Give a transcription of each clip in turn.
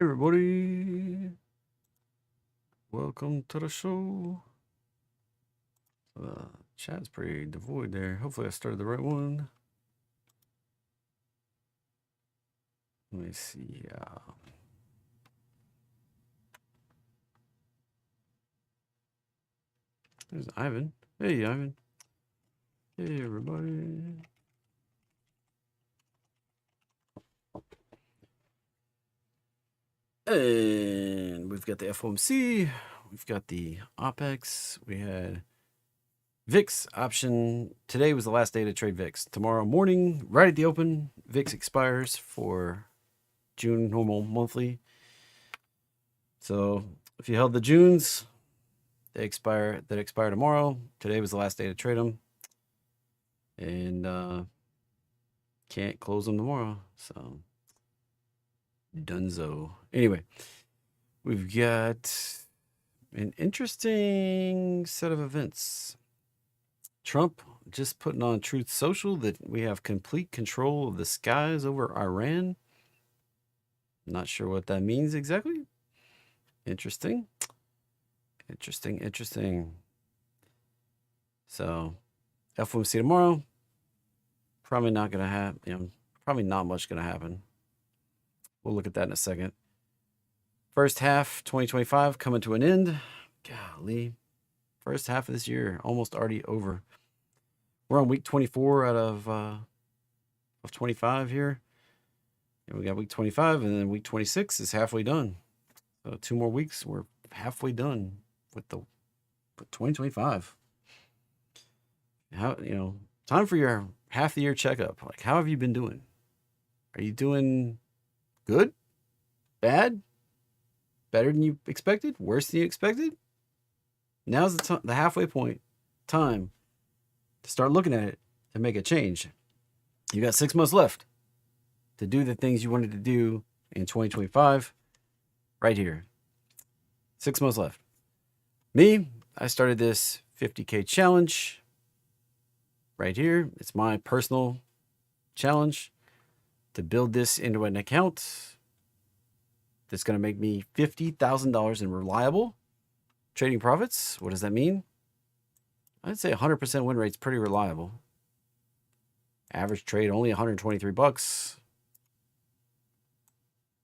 Everybody, welcome to the show. Chat's pretty devoid there. Hopefully I started the right one. Let me see. There's Ivan. Hey, Ivan. Hey, everybody. And we've got the FOMC. We've got the OPEX. We had VIX option. Today was the last day to trade VIX. Tomorrow morning, right at the open, VIX expires for June normal monthly. So if you held the Junes, they expire tomorrow. Today was the last day to trade them. And can't close them tomorrow. So dunzo. Anyway, we've got an interesting set of events. Trump just putting on Truth Social that we have complete control of the skies over Iran. Not sure what that means exactly. Interesting. So, FOMC tomorrow. Probably not going to have, probably not much going to happen. We'll look at that in a second. First half 2025 coming to an end. Golly. First half of this year almost already over. We're on week 24 out of 25 here. And we got week 25, and then week 26 is halfway done. So 2 more weeks, we're halfway done with 2025. How, time for your half the year checkup. Like, how have you been doing? Are you doing good? Bad? Better than you expected? Worse than you expected? Now's the halfway point. Time to start looking at it to make a change. You got 6 months left to do the things you wanted to do in 2025. Right here. 6 months left. Me, I started this 50K challenge right here. It's my personal challenge to build this into an account that's going to make me $50,000 in reliable trading profits. What does that mean? I'd say 100% win rate is pretty reliable. Average trade only 123 bucks.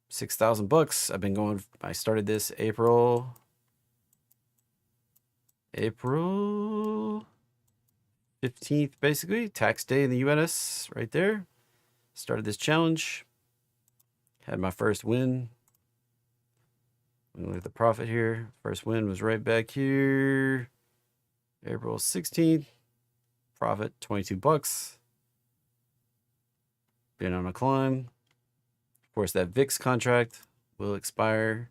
6,000 bucks. I started this April 15th, basically. Tax day in the US right there. Started this challenge. Had my first win. Look at the profit here. First win was right back here. April 16th. Profit 22 bucks. Been on a climb. Of course, that VIX contract will expire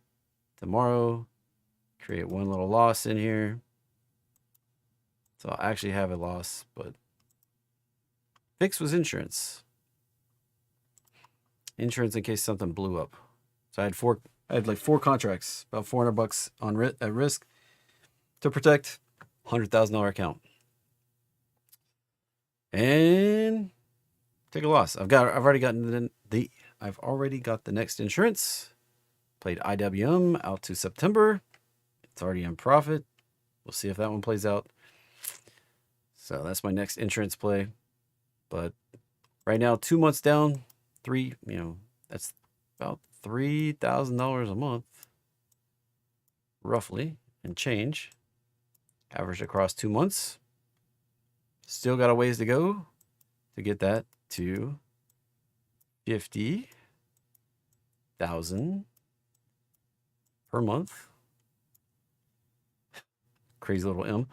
tomorrow. Create one little loss in here. So I'll actually have a loss, but VIX was insurance. Insurance in case something blew up. So I had like 4 contracts, about 400 bucks at risk to protect $100,000 account. And take a loss. I've already got the next insurance. Played IWM out to September. It's already in profit. We'll see if that one plays out. So that's my next insurance play. But right now, 2 months down, that's about $3,000 a month, roughly, and change. Averaged across 2 months. Still got a ways to go to get that to 50,000 per month. Crazy little M.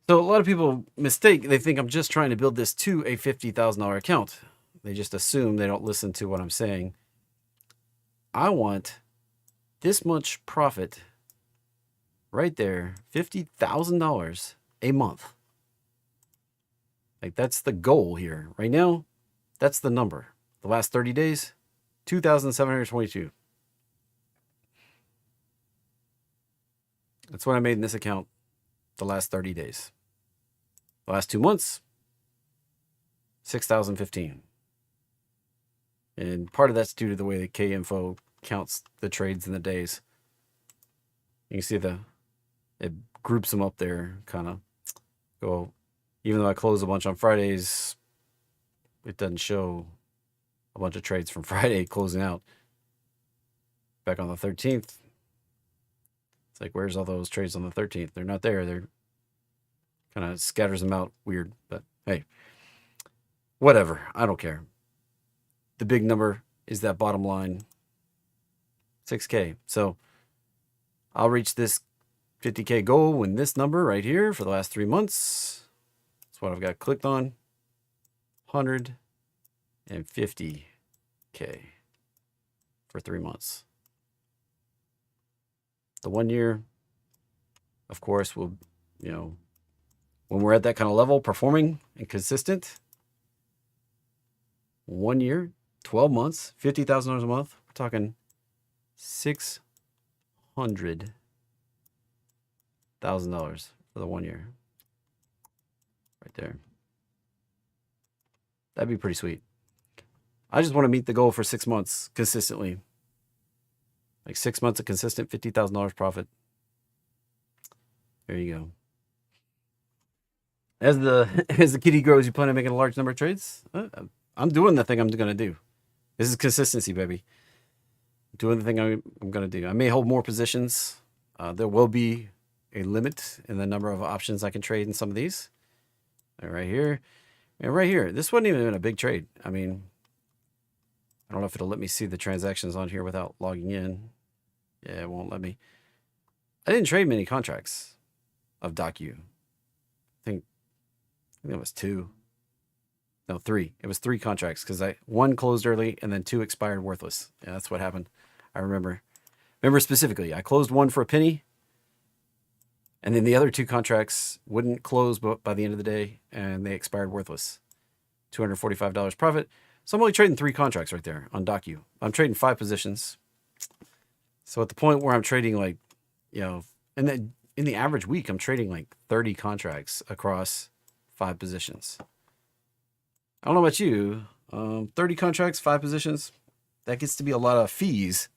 So a lot of people mistake. They think I'm just trying to build this to a $50,000 account. They just assume. They don't listen to what I'm saying. I want this much profit right there, $50,000 a month. Like, that's the goal here. Right now, that's the number. The last 30 days, 2,722. That's what I made in this account the last 30 days. The last 2 months, 6,015. And part of that's due to the way the K-Info counts the trades in the days. You can see it groups them up there, kind of go. Even though I close a bunch on Fridays, it doesn't show a bunch of trades from Friday closing out. Back on the 13th, it's like, where's all those trades on the 13th? They're not there. They're kind of scatters them out weird, but hey, whatever. I don't care. The big number is that bottom line, 6K. So I'll reach this 50K goal in this number right here for the last 3 months. That's what I've got clicked on. 150K for 3 months. The 1 year, of course, will, when we're at that kind of level, performing and consistent, 1 year, 12 months, $50,000 a month. We're talking $600,000 for the 1 year. Right there. That'd be pretty sweet. I just want to meet the goal for 6 months consistently. Like 6 months of consistent $50,000 profit. There you go. As the kitty grows, you plan on making a large number of trades? I'm doing the thing I'm going to do. This is consistency, baby. Doing the thing I'm going to do. I may hold more positions. There will be a limit in the number of options I can trade in some of these. Right here. And right here. This wasn't even a big trade. I mean, I don't know if it'll let me see the transactions on here without logging in. Yeah, it won't let me. I didn't trade many contracts of DocU. I think it was 2. No, 3. It was 3 contracts because one closed early and then 2 expired worthless. Yeah, that's what happened. I remember specifically. I closed one for a penny, and then the other 2 contracts wouldn't close by the end of the day, and they expired worthless. $245 profit. So I'm only trading 3 contracts right there on DocU. I'm trading 5 positions. So at the point where I'm trading like, and then in the average week, I'm trading like 30 contracts across 5 positions. I don't know about you. 30 contracts, 5 positions. That gets to be a lot of fees.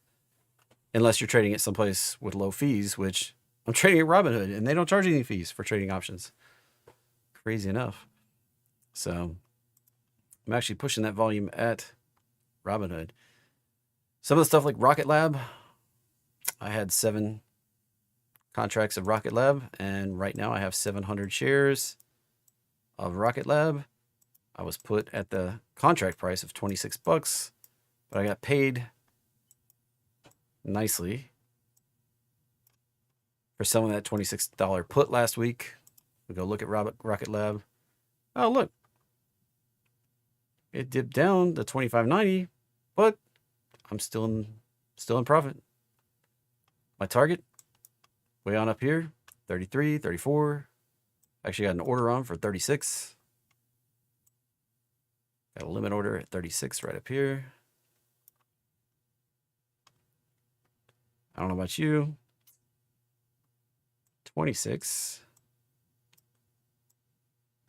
Unless you're trading at someplace with low fees, which I'm trading at Robinhood, and they don't charge any fees for trading options. Crazy enough. So I'm actually pushing that volume at Robinhood. Some of the stuff like Rocket Lab, I had 7 contracts of Rocket Lab, and right now I have 700 shares of Rocket Lab. I was put at the contract price of $26, but I got paid nicely for selling that $26 put last week. We go look at Rocket Lab. Oh, look. It dipped down to $25.90, but I'm still in profit. My target, way on up here, 33, 34. Actually got an order on for 36. Got a limit order at 36 right up here. I don't know about you. 26.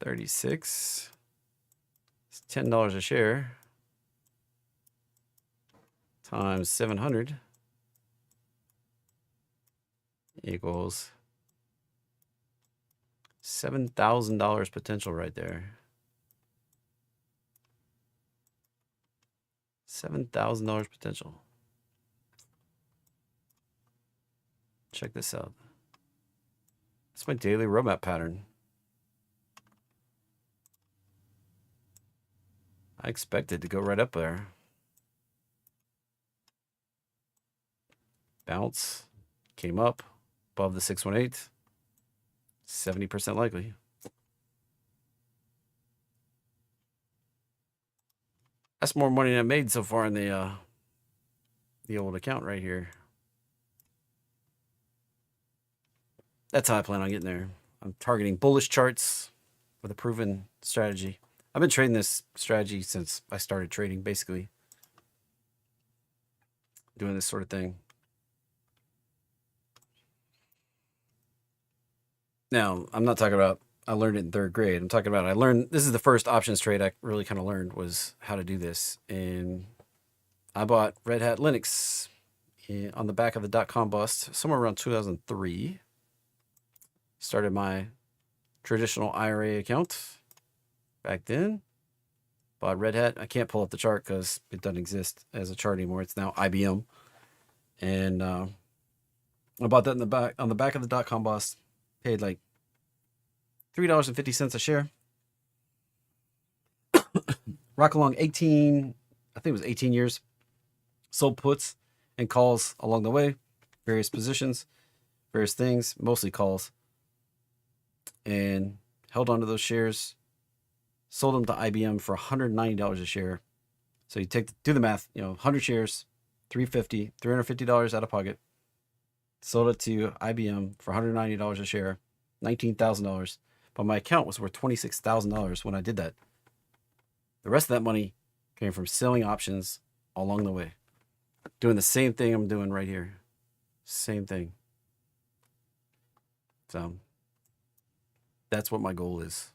36. It's $10 a share. Times 700. Equals $7,000 potential right there. $7,000 potential. Check this out. It's my daily roadmap pattern. I expected to go right up there. Bounce. Came up above the 618. 70% likely. That's more money than I made so far in the old account right here. That's how I plan on getting there. I'm targeting bullish charts with a proven strategy. I've been trading this strategy since I started trading, basically. Doing this sort of thing. Now, I'm not talking about I learned it in 3rd grade. I'm talking about this is the first options trade I really kind of learned was how to do this. And I bought Red Hat Linux on the back of the dot-com bust, somewhere around 2003. Started my traditional IRA account back then. Bought Red Hat. I can't pull up the chart because it doesn't exist as a chart anymore. It's now IBM. And I bought that on the back of the dot-com bust. Paid like $3.50 a share. Rock along 18, I think it was 18 years. Sold puts and calls along the way. Various positions, various things, mostly calls. And held onto those shares. Sold them to IBM for $190 a share. So you do the math, 100 shares, $350 out of pocket. Sold it to IBM for $190 a share, $19,000. But my account was worth $26,000 when I did that. The rest of that money came from selling options along the way. Doing the same thing I'm doing right here. Same thing. So that's what my goal is.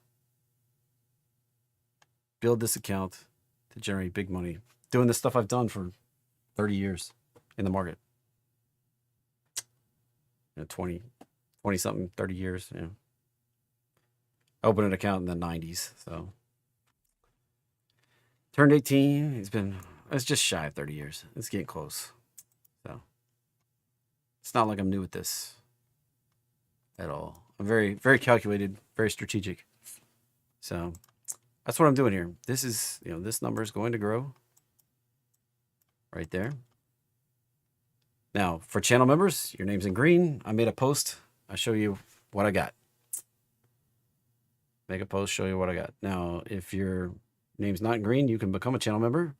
Build this account to generate big money. Doing the stuff I've done for 30 years in the market. 20 something, 30 years. I opened an account in the 90s. So turned 18. It's just shy of 30 years. It's getting close. So it's not like I'm new at this at all. I'm very, very calculated, very strategic. So that's what I'm doing here. This is, this number is going to grow right there. Now, for channel members, your name's in green. I made a post. I show you what I got. Make a post, show you what I got. Now, if your name's not in green, you can become a channel member.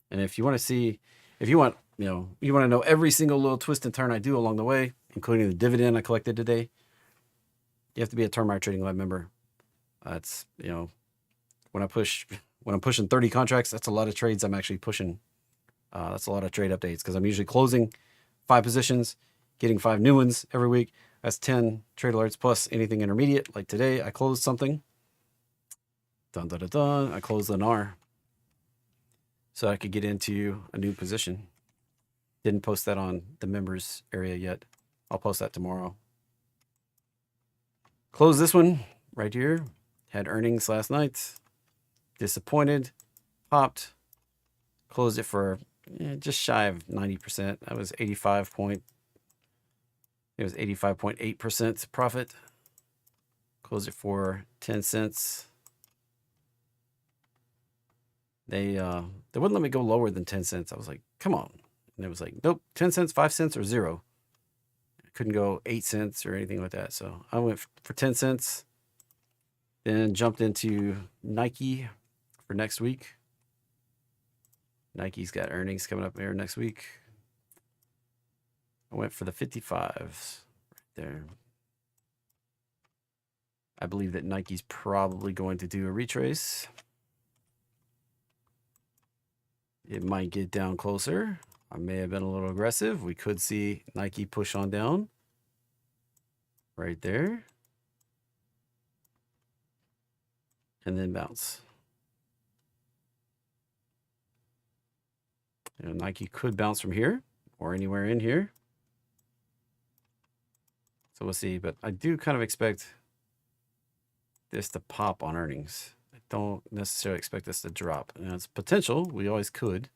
And if you want to see, if you want, you want to know every single little twist and turn I do along the way, including the dividend I collected today, you have to be a Term Market Trading Lab member. That's, when I'm pushing 30 contracts, that's a lot of trades I'm actually pushing. That's a lot of trade updates because I'm usually closing 5 positions, getting 5 new ones every week. That's 10 trade alerts plus anything intermediate. Like today, I closed something. I closed an R. So I could get into a new position. Didn't post that on the members area yet. I'll post that tomorrow. Closed this one right here. Had earnings last night. Disappointed. Popped. Closed it for just shy of 90%. That was 85.8% profit. Closed it for 10 cents. They wouldn't let me go lower than 10 cents. I was like, come on. And it was like, nope, 10 cents, 5 cents, or 0. I couldn't go 8 cents or anything like that. So I went for 10 cents. Then jumped into Nike for next week. Nike's got earnings coming up there next week. I went for the 55s right there. I believe that Nike's probably going to do a retrace. It might get down closer. I may have been a little aggressive. We could see Nike push on down right there. And then bounce. Nike could bounce from here or anywhere in here. So we'll see. But I do kind of expect this to pop on earnings. I don't necessarily expect this to drop. It's potential. We always could.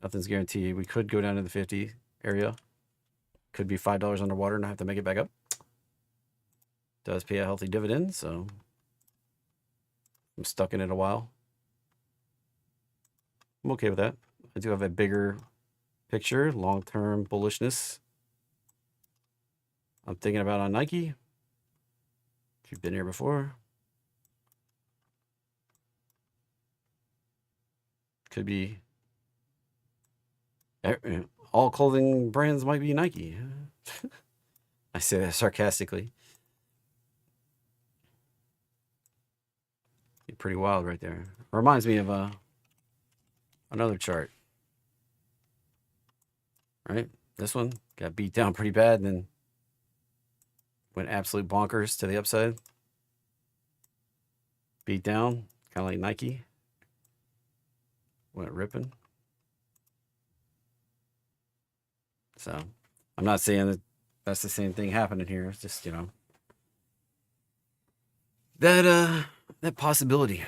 Nothing's guaranteed. We could go down to the 50 area. Could be $5 underwater and I have to make it back up. Does pay a healthy dividend, so I'm stuck in it a while. I'm okay with that. I do have a bigger picture, long-term bullishness I'm thinking about on Nike. If you've been here before. Could be all clothing brands might be Nike. I say that sarcastically. Pretty wild right there. Reminds me of another chart. Right? This one got beat down pretty bad and then went absolute bonkers to the upside. Beat down, kind of like Nike. Went ripping. So I'm not saying that that's the same thing happening here. It's just, that possibility.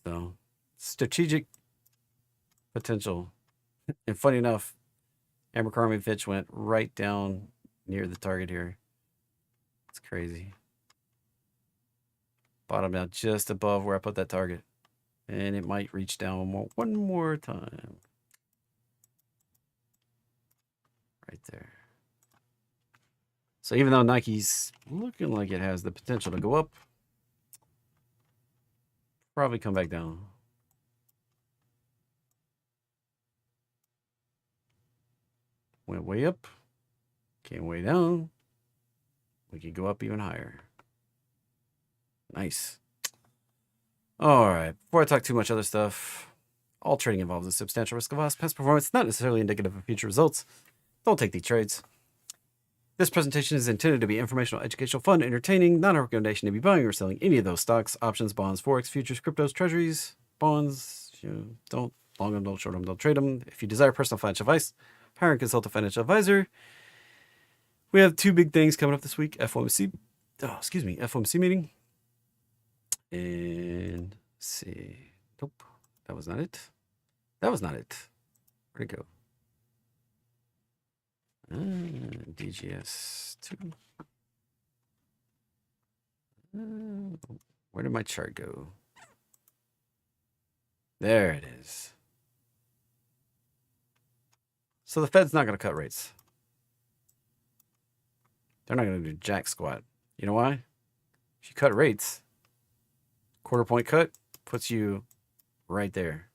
So strategic potential. And funny enough, Abercrombie Fitch went right down near the target here. It's crazy. Bottomed out just above where I put that target. And it might reach down one more time. Right there. So even though Nike's looking like it has the potential to go up, probably come back down. Went way up, came way down. We could go up even higher. Nice. All right. Before I talk too much other stuff, all trading involves a substantial risk of loss. Past performance not necessarily indicative of future results. Don't take these trades. This presentation is intended to be informational, educational, fun, entertaining, not a recommendation to be buying or selling any of those stocks, options, bonds, forex, futures, cryptos, treasuries, bonds. Don't long them, don't short them, don't trade them. If you desire personal financial advice, hire and consult a financial advisor. We have two big things coming up this week. FOMC meeting. And let's see. Nope. That was not it. That was not it. Where'd it go? DGS2. Where did my chart go? There it is. So the Fed's not going to cut rates. They're not going to do jack squat. You know why? If you cut rates, quarter point cut puts you right there.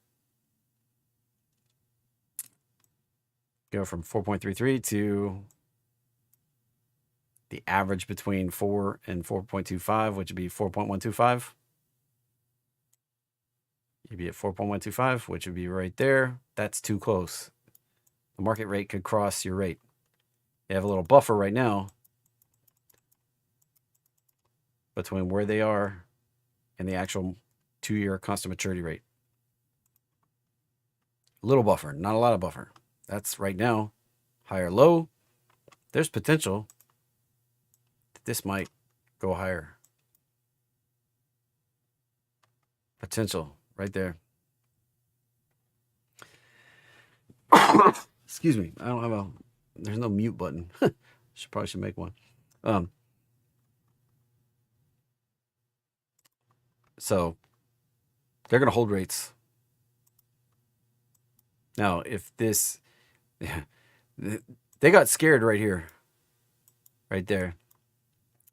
Go from 4.33 to the average between 4 and 4.25, which would be 4.125. You'd be at 4.125, which would be right there. That's too close. The market rate could cross your rate. You have a little buffer right now between where they are and the actual 2-year constant maturity rate. A little buffer, not a lot of buffer. That's right now, high or low. There's potential that this might go higher. Potential right there. Excuse me. I don't have there's no mute button. Probably should make one. So they're going to hold rates. Now, if this, they got scared right here, right there.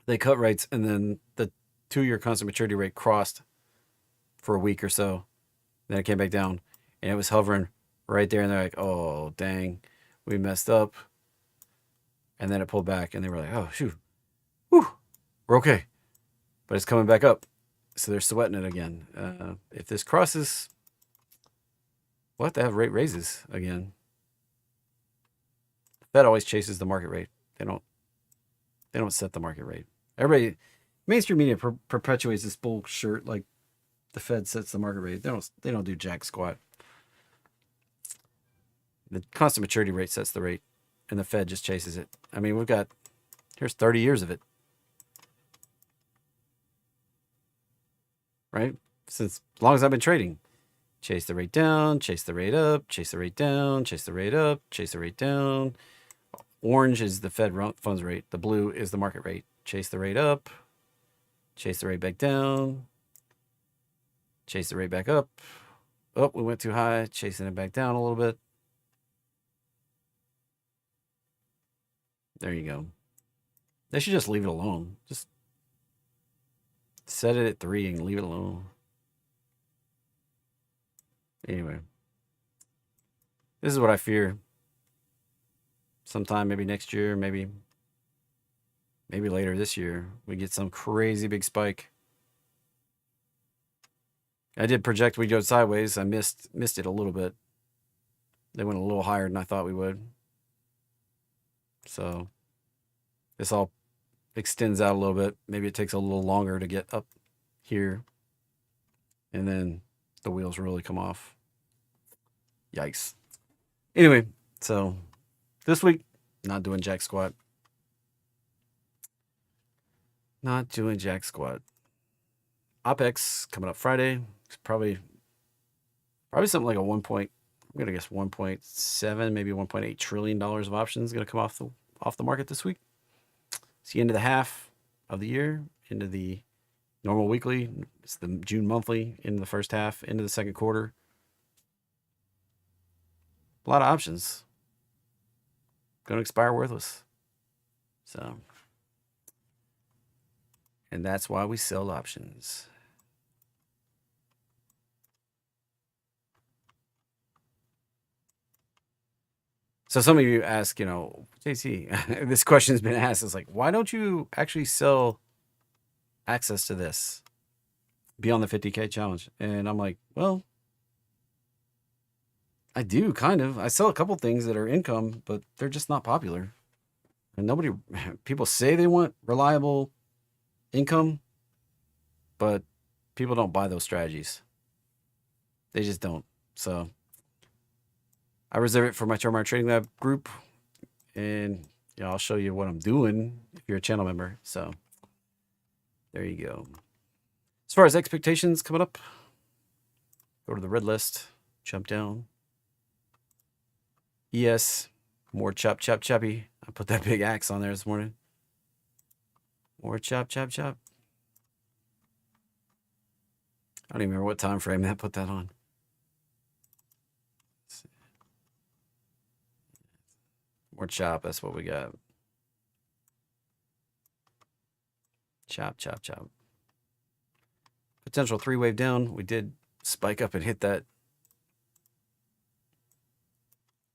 They cut rates, and then the 2-year constant maturity rate crossed for a week or so. Then it came back down, and it was hovering right there. And they're like, "Oh, dang, we messed up." And then it pulled back, and they were like, "Oh, shoot, whew, we're okay." But it's coming back up, so they're sweating it again. If this crosses, we'll have to have rate raises again. The Fed always chases the market rate. They don't set the market rate. Everybody, mainstream media perpetuates this bullshit like the Fed sets the market rate. They don't do jack squat. The constant maturity rate sets the rate, and the Fed just chases it. I mean, here's 30 years of it. Right? Since as long as I've been trading. Chase the rate down, chase the rate up, chase the rate down, chase the rate up, chase the rate down. Orange is the Fed funds rate. The blue is the market rate. Chase the rate up, chase the rate back down, chase the rate back up. Oh, we went too high, chasing it back down a little bit. There you go. They should just leave it alone. Just set it at 3 and leave it alone. Anyway, this is what I fear. Sometime maybe next year, maybe later this year, we get some crazy big spike. I did project we'd go sideways. I missed it a little bit. They went a little higher than I thought we would. So this all extends out a little bit. Maybe it takes a little longer to get up here. And then the wheels really come off. Yikes. Anyway, so this week, Not doing jack squat. Not doing jack squat. OPEX coming up Friday. It's probably something like a 1 point. I'm gonna guess 1.7, maybe 1.8 trillion dollars of options going to come off the market this week. It's the end of the half of the year, into the normal weekly. It's the June monthly, into the first half, into the second quarter. A lot of options going to expire worthless. So, and that's why we sell options. So some of you ask, JC, this question's been asked. It's like, why don't you actually sell access to this beyond the 50K challenge? And I'm like, well, I do kind of. I sell a couple things that are income, but they're just not popular. And people say they want reliable income, but people don't buy those strategies. They just don't. So I reserve it for my Charmar Trading Lab group, and I'll show you what I'm doing if you're a channel member. So there you go. As far as expectations coming up, go to the red list, jump down. ES, more choppy. I put that big axe on there this morning. More chop. I don't even remember what time frame that put that on. More chop, that's what we got. Chop. Potential 3-wave down. We did spike up and hit that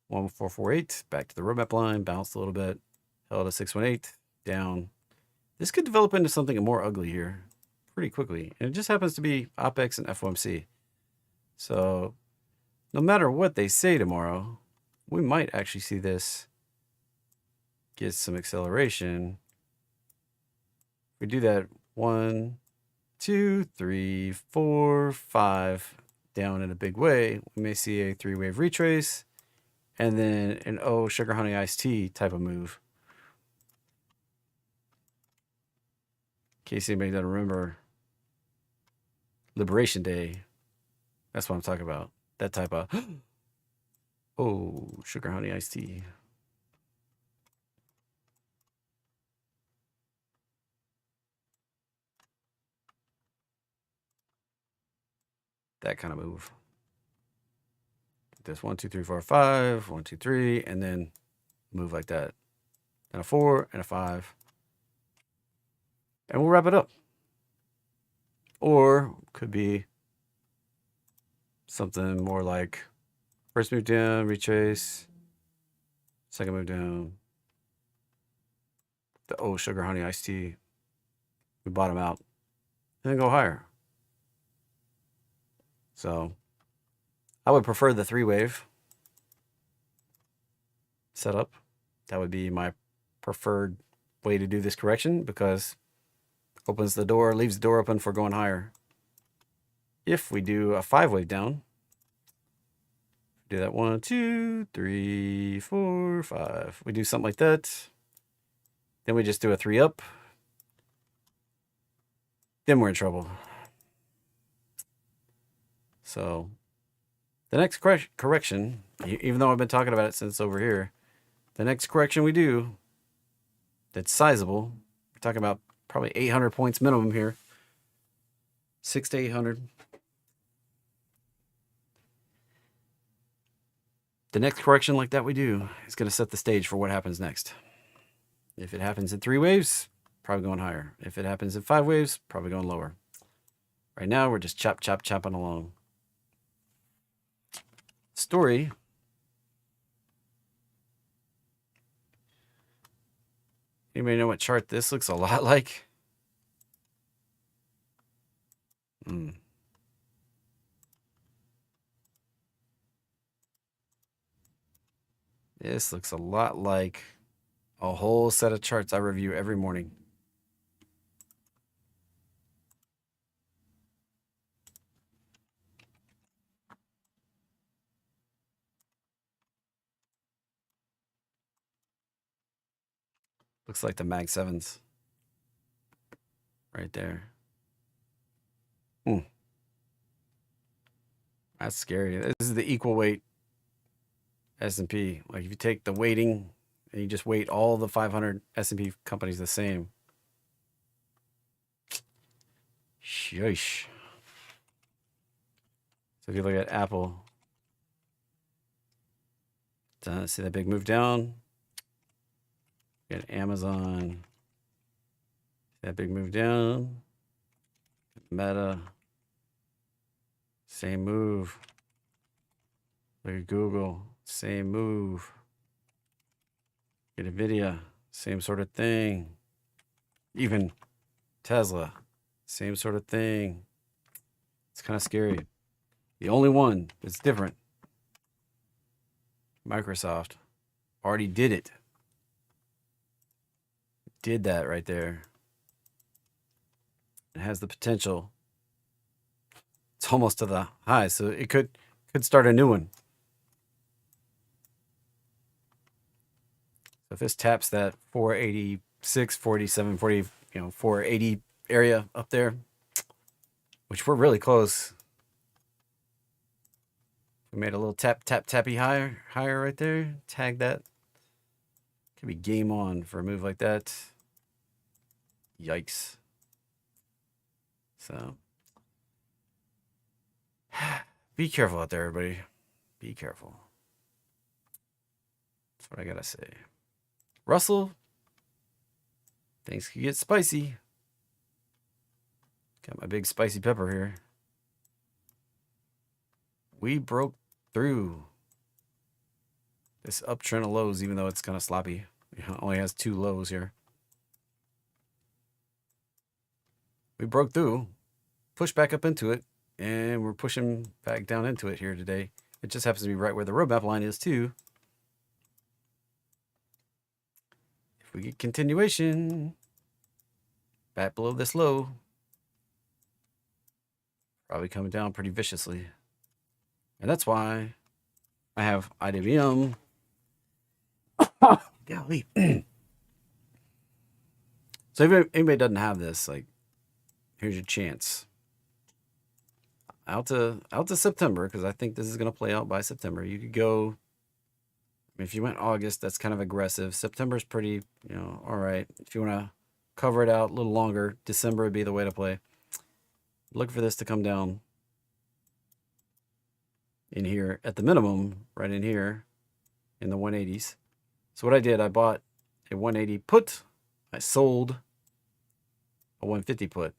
1448. Back to the roadmap line, bounced a little bit, held a 618, down. This could develop into something more ugly here pretty quickly. And it just happens to be OPEX and FOMC. So no matter what they say tomorrow, we might actually see this get some acceleration. We do that 1, 2, 3, 4, 5 down in a big way. We may see a 3-wave retrace and then an sugar honey iced tea type of move. In case anybody doesn't remember Liberation Day, that's what I'm talking about. That type of sugar honey iced tea. That kind of move. This 1, 2, 3, 4, 5, 1, 2, 3, and then move like that. And a 4 and a 5. And we'll wrap it up. Or could be something more like first move down, retrace, second move down, the sugar honey iced tea. We bottom out and then go higher. So I would prefer the 3-wave setup. That would be my preferred way to do this correction because opens the door, leaves the door open for going higher. If we do a 5-wave down, do that 1, 2, 3, 4, 5. We do something like that. Then we just do a 3 up. Then we're in trouble. So the next correction, even though I've been talking about it since over here, the next correction we do that's sizable, we're talking about probably 800 points minimum here, 600 to 800. The next correction like that we do is going to set the stage for what happens next. If it happens in 3 waves, probably going higher. If it happens in 5 waves, probably going lower. Right now, we're just chopping along. Story. Anybody know what chart this looks a lot like? This looks a lot like a whole set of charts I review every morning. Looks like the Mag 7s right there. That's scary. This is the equal weight S&P. Like if you take the weighting and you just weight all the 500 S&P companies the same. Sheesh. So if you look at Apple, see that big move down? Get Amazon, that big move down. Meta, same move. Look at Google, same move. Get Nvidia, same sort of thing. Even Tesla, same sort of thing. It's kind of scary. The only one that's different, Microsoft, already did it. Did that right there. It has the potential. It's almost to the high, so it could start a new one. So if this taps that 486, 47, 40, 480 area up there, which we're really close. We made a little tappy higher right there. Tag that. Could be game on for a move like that. Yikes. So be careful out there, everybody. Be careful. That's what I gotta say. Russell, things could get spicy. Got my big spicy pepper here. We broke through this uptrend of lows, even though it's kind of sloppy. It only has 2 lows here. We broke through, pushed back up into it, and we're pushing back down into it here today. It just happens to be right where the roadmap line is too. If we get continuation back below this low, probably coming down pretty viciously. And that's why I have IWM. Golly. So if anybody doesn't have this, like, here's your chance. Out to September, because I think this is going to play out by September. You could go, if you went August, that's kind of aggressive. September's pretty, all right. If you want to cover it out a little longer, December would be the way to play. Look for this to come down in here at the minimum, right in here in the 180s. So what I did, I bought a 180 put, I sold a 150 put.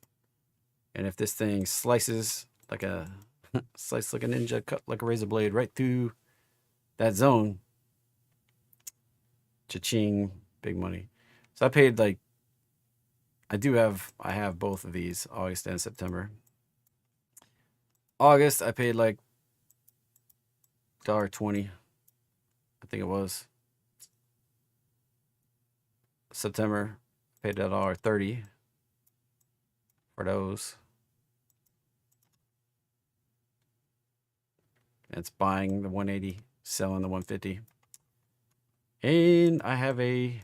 And if this thing slices like a ninja, cut like a razor blade right through that zone, cha-ching, big money. So I paid like, I have both of these, August and September. August, I paid like $1.20, I think it was. September, paid $1.30 for those. And it's buying the 180, selling the 150. And I have a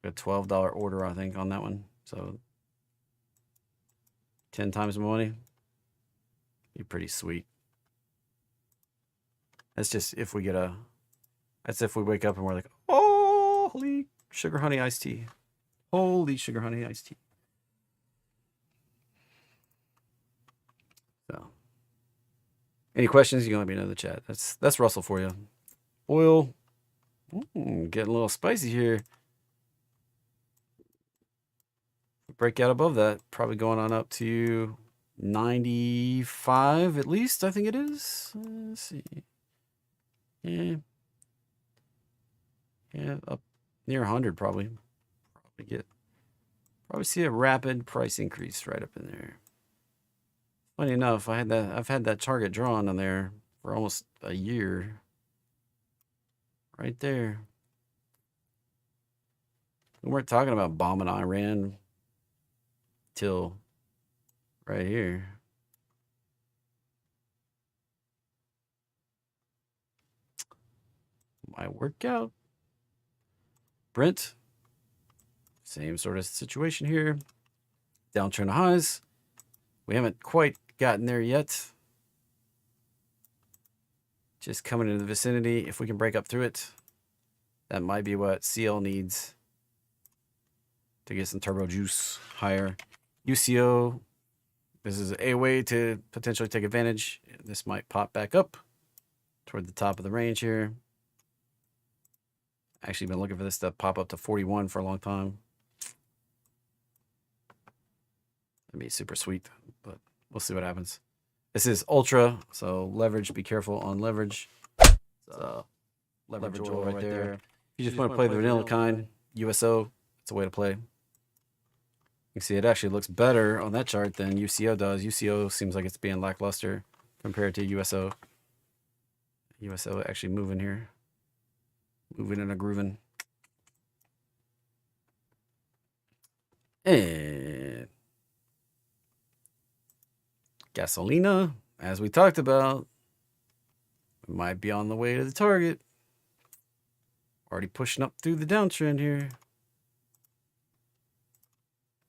$12 order, I think, on that one. So 10 times the money. Be pretty sweet. That's just if we get that's if we wake up and we're like, oh, holy sugar honey iced tea. Holy sugar honey iced tea. So, any questions, you can let me know in the chat. That's Russell for you. Oil, getting a little spicy here. Break out above that, probably going on up to 95 at least, I think it is. Let's see. Yeah, up near 100 probably. Probably see a rapid price increase right up in there. Funny enough, I've had that target drawn on there for almost a year. Right there. We weren't talking about bombing Iran till right here. My workout. Brent, same sort of situation here. Downtrend to highs. We haven't quite gotten there yet. Just coming into the vicinity. If we can break up through it, that might be what CL needs to get some turbo juice higher. UCO, this is a way to potentially take advantage. This might pop back up toward the top of the range here. Actually been looking for this to pop up to 41 for a long time. That'd be super sweet, but we'll see what happens. This is ultra, so leverage, be careful on leverage. So leverage oil right there. If you just want to play the vanilla kind, USO, it's a way to play. You can see it actually looks better on that chart than UCO does. UCO seems like it's being lackluster compared to USO. USO actually moving here. Moving and a grooving. And Gasolina, as we talked about, we might be on the way to the target. Already pushing up through the downtrend here.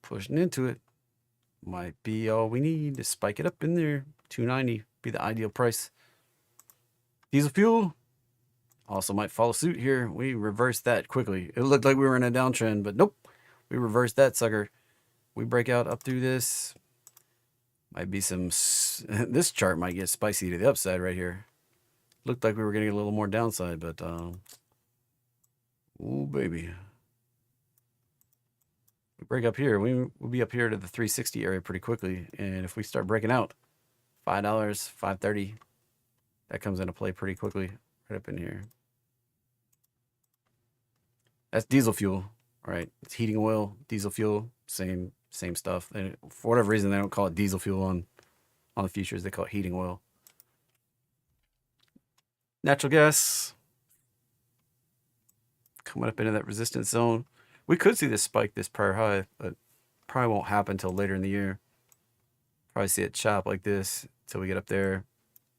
Pushing into it. Might be all we need to spike it up in there. 290 be the ideal price. Diesel fuel also might follow suit here. We reversed that quickly. It looked like we were in a downtrend, but nope. We reversed that sucker. We break out up through this. Might be some... This chart might get spicy to the upside right here. Looked like we were getting a little more downside, but... oh, baby. We break up here. We'll be up here to the 360 area pretty quickly. And if we start breaking out, $5, $5.30, that comes into play pretty quickly. Right up in here. That's diesel fuel. All right. It's heating oil, diesel fuel, same stuff. And for whatever reason, they don't call it diesel fuel on the futures. They call it heating oil. Natural gas coming up into that resistance zone. We could see this spike, this prior high, but probably won't happen until later in the year. Probably see it chop like this until we get up there.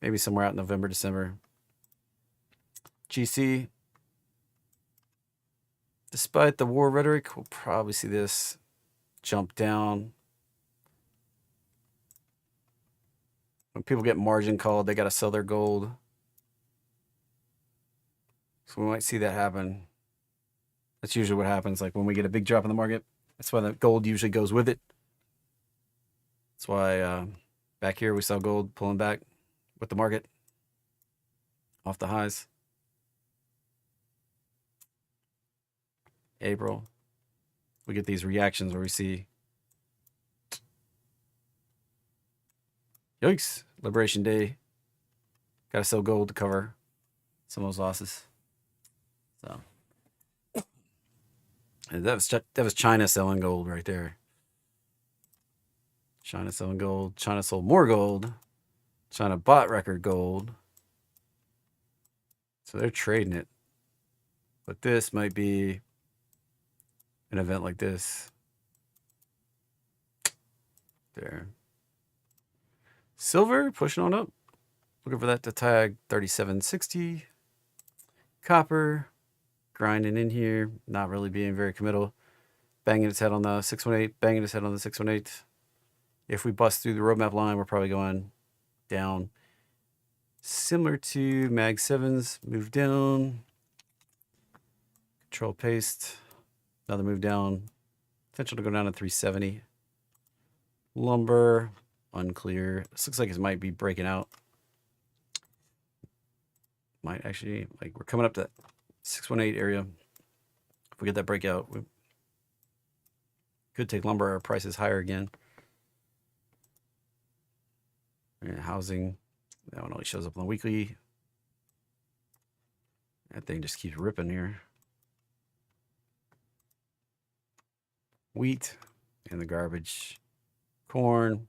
Maybe somewhere out in November, December. GC, despite the war rhetoric, we'll probably see this jump down. When people get margin called, they got to sell their gold. So we might see that happen. That's usually what happens. Like when we get a big drop in the market, that's why the gold usually goes with it. That's why back here we saw gold pulling back with the market off the highs. April, we get these reactions where we see, yikes, Liberation Day, got to sell gold to cover some of those losses. So and that was China selling gold right there. China selling gold. China sold more gold. China bought record gold. So they're trading it. But this might be an event like this. There. Silver pushing on up. Looking for that to tag 37.60. Copper grinding in here. Not really being very committal. Banging its head on the 618. Banging its head on the 618. If we bust through the roadmap line, we're probably going down. Similar to Mag 7's move down. Control paste. Another move down. Potential to go down to 370. Lumber. Unclear. This looks like it might be breaking out. Might actually, like, we're coming up to that 618 area. If we get that breakout, we could take lumber prices higher again. And housing. That one only shows up on the weekly. That thing just keeps ripping here. Wheat in the garbage. Corn.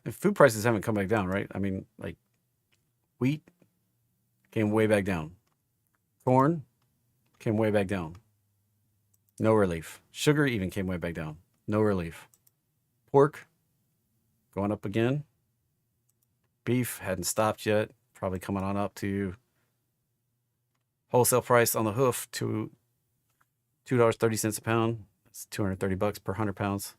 And food prices haven't come back down, right? I mean, like, wheat came way back down. Corn came way back down. No relief. Sugar even came way back down. No relief. Pork going up again. Beef hadn't stopped yet. Probably coming on up to Wholesale price on the hoof to $2.30 a pound. It's $230 per 100 pounds.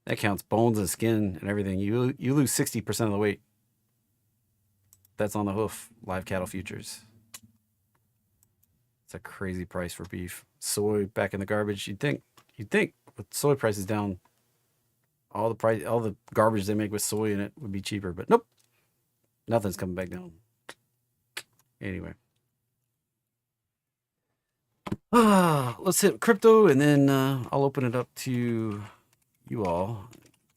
That counts bones and skin and everything. You lose 60% of the weight. That's on the hoof. Live cattle futures. It's a crazy price for beef. Soy back in the garbage. You'd think with soy prices down, all the garbage they make with soy in it would be cheaper, but nope. Nothing's coming back down. Anyway. Let's hit crypto, and then I'll open it up to you all.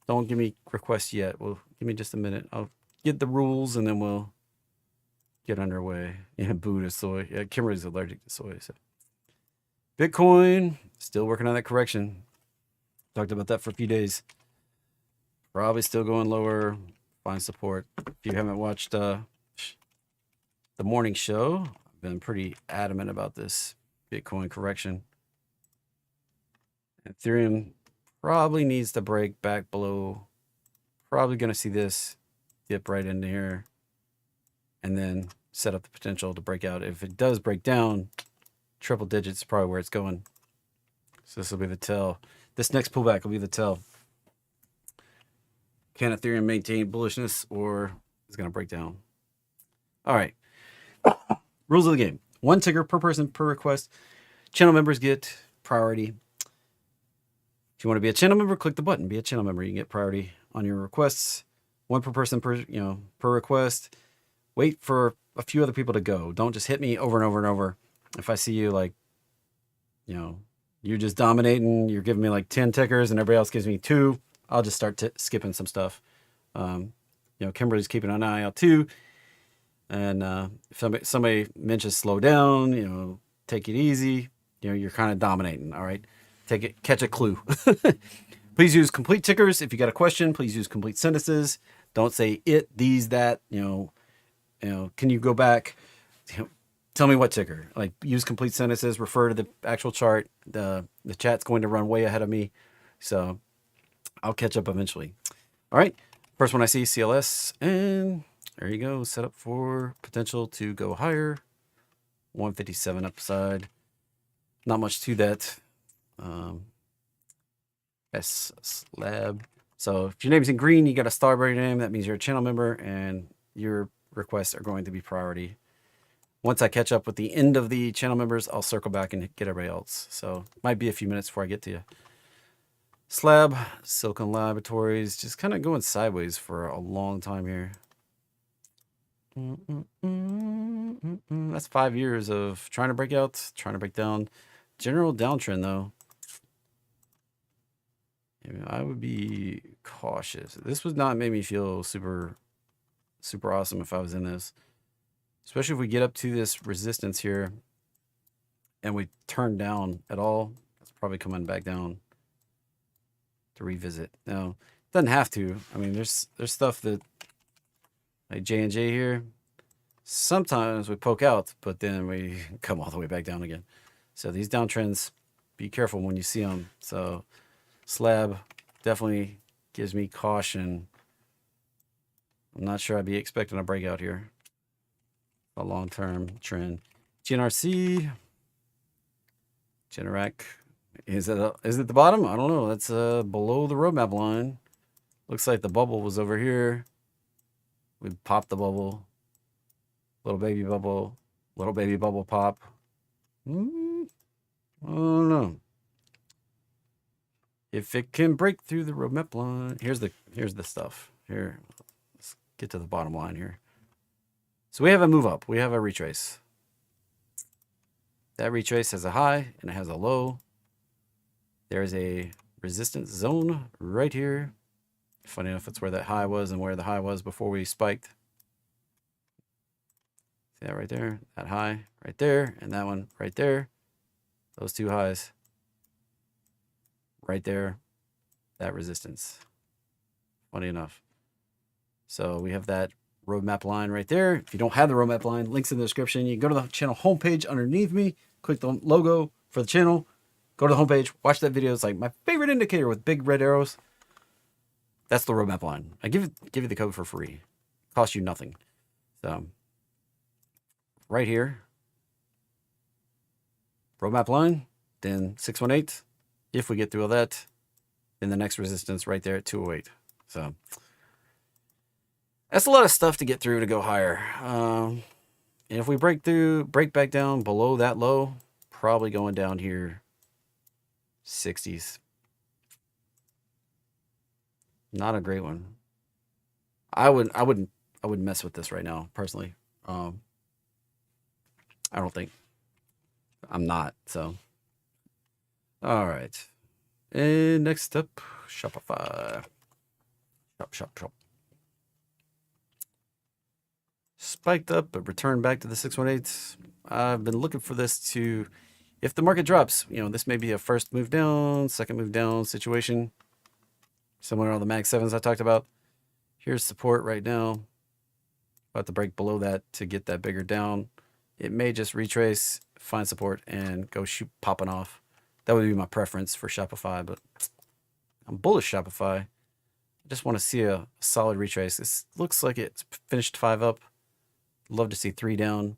Don't give me requests yet. Well, give me just a minute. I'll get the rules, and then we'll get underway. Yeah, boo to soy. Yeah, Kimberly's allergic to soy. So Bitcoin, still working on that correction. Talked about that for a few days. Probably still going lower. Find support. If you haven't watched the morning show, I've been pretty adamant about this Bitcoin correction. Ethereum probably needs to break back below. Probably going to see this dip right into here and then set up the potential to break out. If it does break down, triple digits is probably where it's going. So this will be the tell. This next pullback will be the tell. Can Ethereum maintain bullishness, or is it going to break down? All right. Rules of the game. 1 ticker per person per request. Channel members get priority. If you want to be a channel member, click the button. Be a channel member. You can get priority on your requests. 1 per person per request. Wait for a few other people to go. Don't just hit me over and over and over. If I see you like, you're just dominating, you're giving me like 10 tickers and everybody else gives me 2, I'll just start skipping some stuff. Kimberly's keeping an eye out too. And if somebody mentions slow down, take it easy, you're kind of dominating. All right. Catch a clue. Please use complete tickers. If you got a question, please use complete sentences. Don't say it, these, that, can you go back? Tell me what ticker. Like, use complete sentences, refer to the actual chart. The chat's going to run way ahead of me. So I'll catch up eventually. All right. First one I see, CLS. And there you go. Set up for potential to go higher. 157 upside. Not much to that. S slab. So if your name's in green, you got a star by your name. That means you're a channel member and your requests are going to be priority. Once I catch up with the end of the channel members, I'll circle back and get everybody else. So might be a few minutes before I get to you. Slab, Silicon Laboratories, just kind of going sideways for a long time here. That's 5 years of trying to break out, trying to break down. General downtrend though. I would be cautious. This would not make me feel super awesome if I was in this. Especially if we get up to this resistance here and we turn down at all. It's probably coming back down to revisit. Now, it doesn't have to. I mean, there's stuff that, like J&J here, sometimes we poke out, but then we come all the way back down again. So these downtrends, be careful when you see them. So slab definitely gives me caution. I'm not sure I'd be expecting a breakout here. A long-term trend. GNRC, Generac, is it the bottom? I don't know. That's below the roadmap line. Looks like the bubble was over here. We popped the bubble. Little baby bubble pop. I don't know. If it can break through the roadmap line, here's the stuff. Here, let's get to the bottom line here. So we have a move up. We have a retrace. That retrace has a high and it has a low. There is a resistance zone right here. Funny enough, that's where that high was and where the high was before we spiked. See that right there? That high right there and that one right there. Those two highs. Right there. That resistance. Funny enough. So we have that roadmap line right there. If you don't have the roadmap line, links in the description. You can go to the channel homepage underneath me, click the logo for the channel, go to the homepage, watch that video. It's like my favorite indicator with big red arrows. That's the roadmap line. I give you the code for free. Costs you nothing. So right here, roadmap line, then 618. If we get through all that, then the next resistance right there at 208. So that's a lot of stuff to get through to go higher. And if we break back down below that low, probably going down here 60s. Not a great one. I wouldn't mess with this right now, personally. I don't think. I'm not, so. All right. And next up, Shopify. Shop. Spiked up, but returned back to the 618. I've been looking for this to, if the market drops, this may be a first move down, second move down situation. Somewhere on the Mag 7s I talked about. Here's support right now. About to break below that to get that bigger down. It may just retrace, find support, and go shoot popping off. That would be my preference for Shopify, but I'm bullish Shopify. I just want to see a solid retrace. This looks like it's finished 5 up. Love to see 3 down.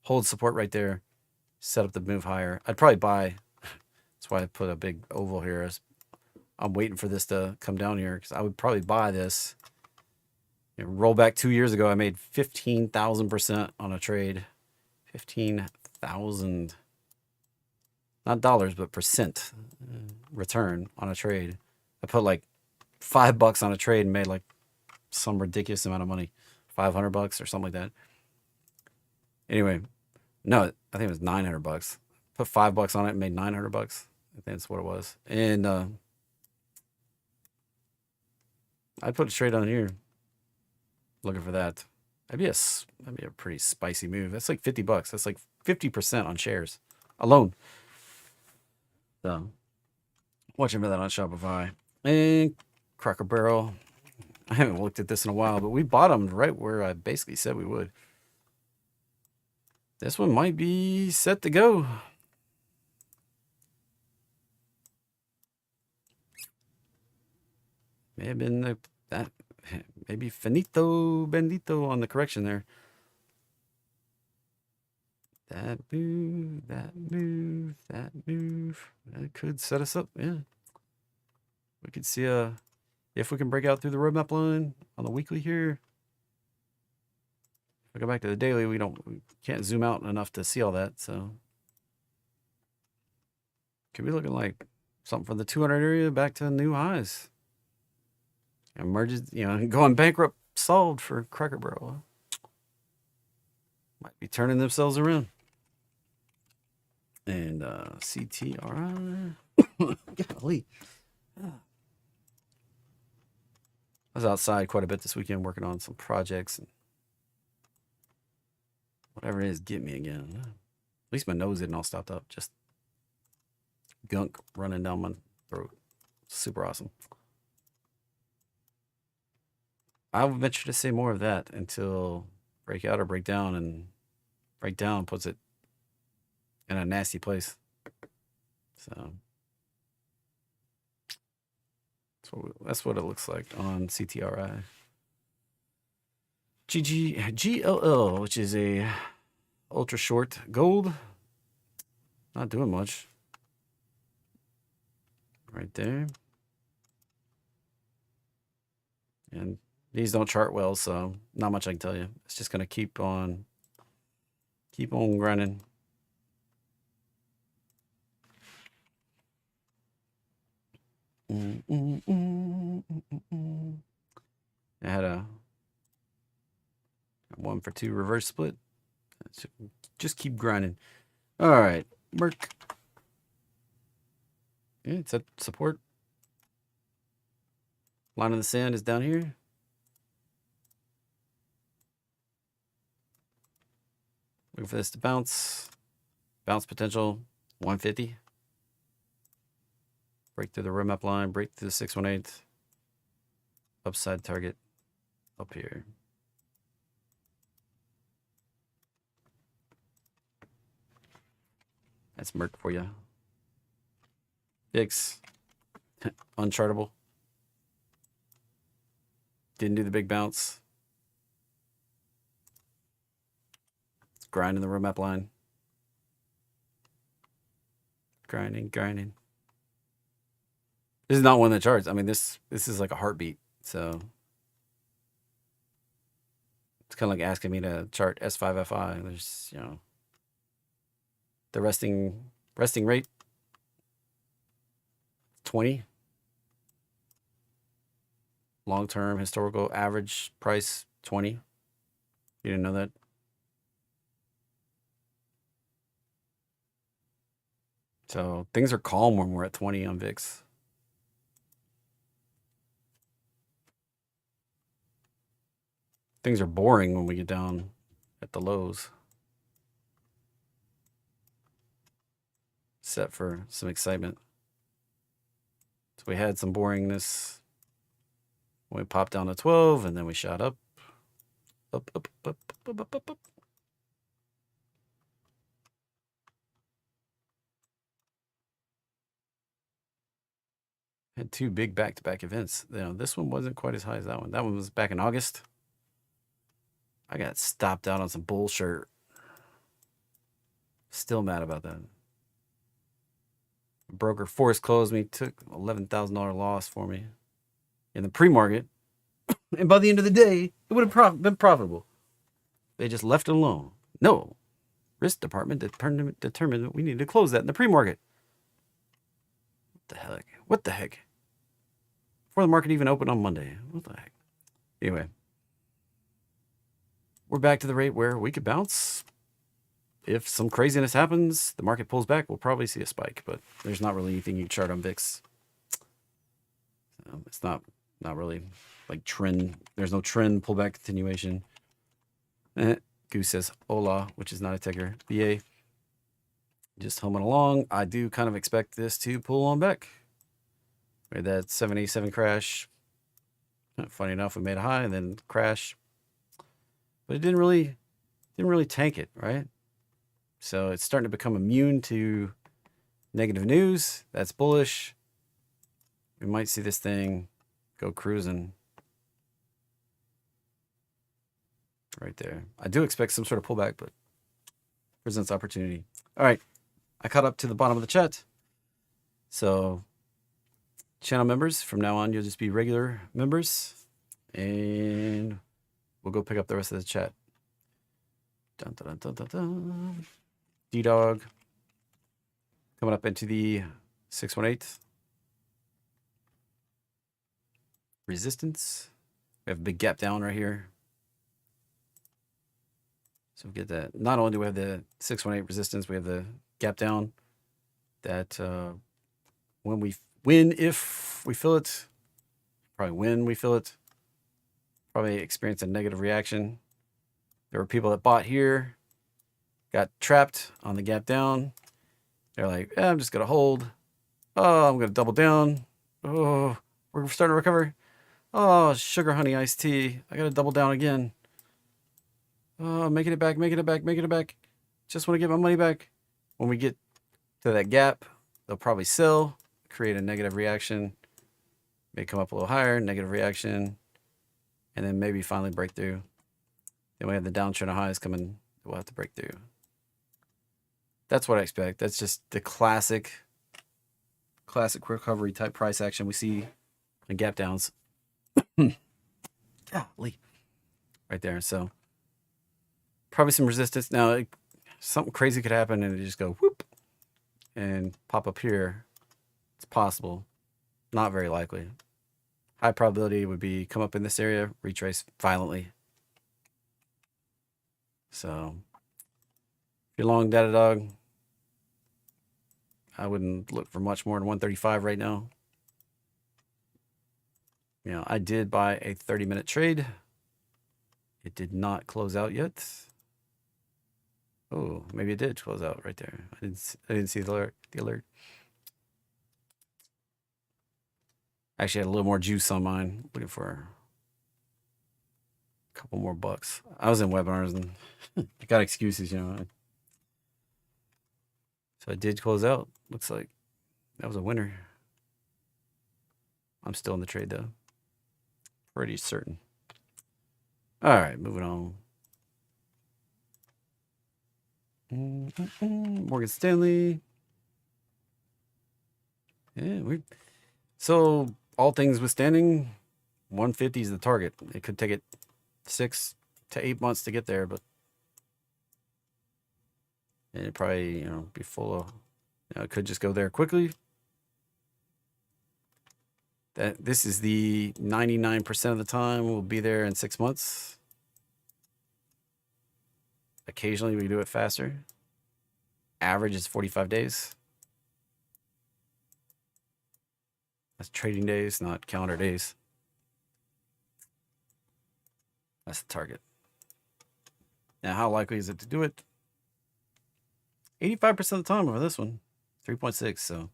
Hold support right there. Set up the move higher. I'd probably buy. That's why I put a big oval here. I'm waiting for this to come down here because I would probably buy this. Roll back 2 years ago, I made 15,000% on a trade. 15,000. Not dollars, but percent return on a trade. I put like $5 on a trade and made like some ridiculous amount of money. $500 or something like that. Anyway, no, I think it was $900. Put $5 on it and made $900. I think that's what it was. And I'd put a trade on here. Looking for that. That'd be a pretty spicy move. That's like $50. That's like 50% on shares alone. So watching for that on Shopify. And Cracker Barrel. I haven't looked at this in a while, but we bottomed right where I basically said we would. This one might be set to go. May have been that. Maybe finito bendito on the correction there. That move. That could set us up. Yeah. We could see if we can break out through the roadmap line on the weekly here. If we go back to the daily, we can't zoom out enough to see all that. So could be looking like something from the 200 area back to new highs. Emerges, going bankrupt solved for Cracker Barrel. Might be turning themselves around. And CTRI. Golly. I was outside quite a bit this weekend working on some projects and whatever it is, get me again. At least my nose isn't all stopped up. Just gunk running down my throat. Super awesome. I would venture to say more of that until breakout or breakdown, and breakdown puts it in a nasty place. So that's what it looks like on CTRI. GLL, which is a ultra short gold. Not doing much. Right there. And these don't chart well, so not much I can tell you. It's just gonna keep on grinding. I had a 1-for-2 reverse split. Just keep grinding. All right, Merck. Yeah, it's at support. Line in the sand is down here. Looking for this to bounce. Bounce potential 150. Break through the roadmap line. Break through the 618. Upside target up here. That's Merck for you. VIX. Unchartable. Didn't do the big bounce. grinding the roadmap line. Grinding. This is not one of the charts. I mean, this is like a heartbeat. So it's kind of like asking me to chart S5FI. There's, you know, the resting rate 20. Long-term historical average price 20. You didn't know that? So things are calm when we're at 20 on VIX. Things are boring when we get down at the lows. Set for some excitement. So we had some boringness when we popped down to 12, and then we shot up. Up. Had two big back-to-back events. You know, this one wasn't quite as high as that one. That one was back in August. I got stopped out on some bullshit. Still mad about that. Broker forced closed me, took $11,000 loss for me in the pre-market. And by the end of the day, it would have been profitable. They just left it alone. No. Risk department determined that we needed to close that in the pre-market. What the heck? Before the market even opened on Monday. What the heck? Anyway. We're back to the rate where we could bounce. If some craziness happens, the market pulls back, we'll probably see a spike. But there's not really anything you can chart on VIX. It's not really like trend. There's no trend pullback continuation. Goose says hola, which is not a ticker. BA. Just humming along. I do kind of expect this to pull on back. We had that 787 crash. Funny enough, we made a high and then crash. But it didn't really tank it, right? So it's starting to become immune to negative news. That's bullish. We might see this thing go cruising right there. I do expect some sort of pullback, but presents opportunity. All right. I caught up to the bottom of the chat. So channel members, from now on, you'll just be regular members. And we'll go pick up the rest of the chat. Dun, dun, dun, dun, dun. D-Dog coming up into the 618. Resistance. We have a big gap down right here. So we get that. Not only do we have the 618 resistance, we have the gap down that if we fill it, probably when we fill it, probably experience a negative reaction. There were people that bought here, got trapped on the gap down. They're like, I'm just going to hold. Oh, I'm going to double down. Oh, we're starting to recover. Oh, sugar honey iced tea. I got to double down again. Oh, making it back. Just want to get my money back. When we get to that gap, they'll probably sell, create a negative reaction, may come up a little higher, negative reaction, and then maybe finally break through. Then we have the downtrend of highs coming. We'll have to break through. That's what I expect. That's just the classic recovery type price action we see in gap downs. Golly. Right there. So probably some resistance. Now, something crazy could happen and it just go whoop and pop up here. It's possible. Not very likely. High probability would be come up in this area, retrace violently. So if you're long Datadog, I wouldn't look for much more than 135 right now. You know, I did buy a 30-minute trade. It did not close out yet. Oh, maybe it did close out right there. I didn't see the alert. Actually, I had a little more juice on mine. Looking for a couple more bucks. I was in webinars and I got excuses, you know. So I did close out. Looks like that was a winner. I'm still in the trade though. Pretty certain. All right, moving on. Morgan Stanley. Yeah, so all things withstanding, 150 is the target. It could take it 6 to 8 months to get there, but and it probably be full of. It could just go there quickly. This is the 99% of the time we'll be there in 6 months. Occasionally we do it faster. Average is 45 days. That's trading days, not calendar days. That's the target. Now, how likely is it to do it? 85% of the time over this one, 3.6. So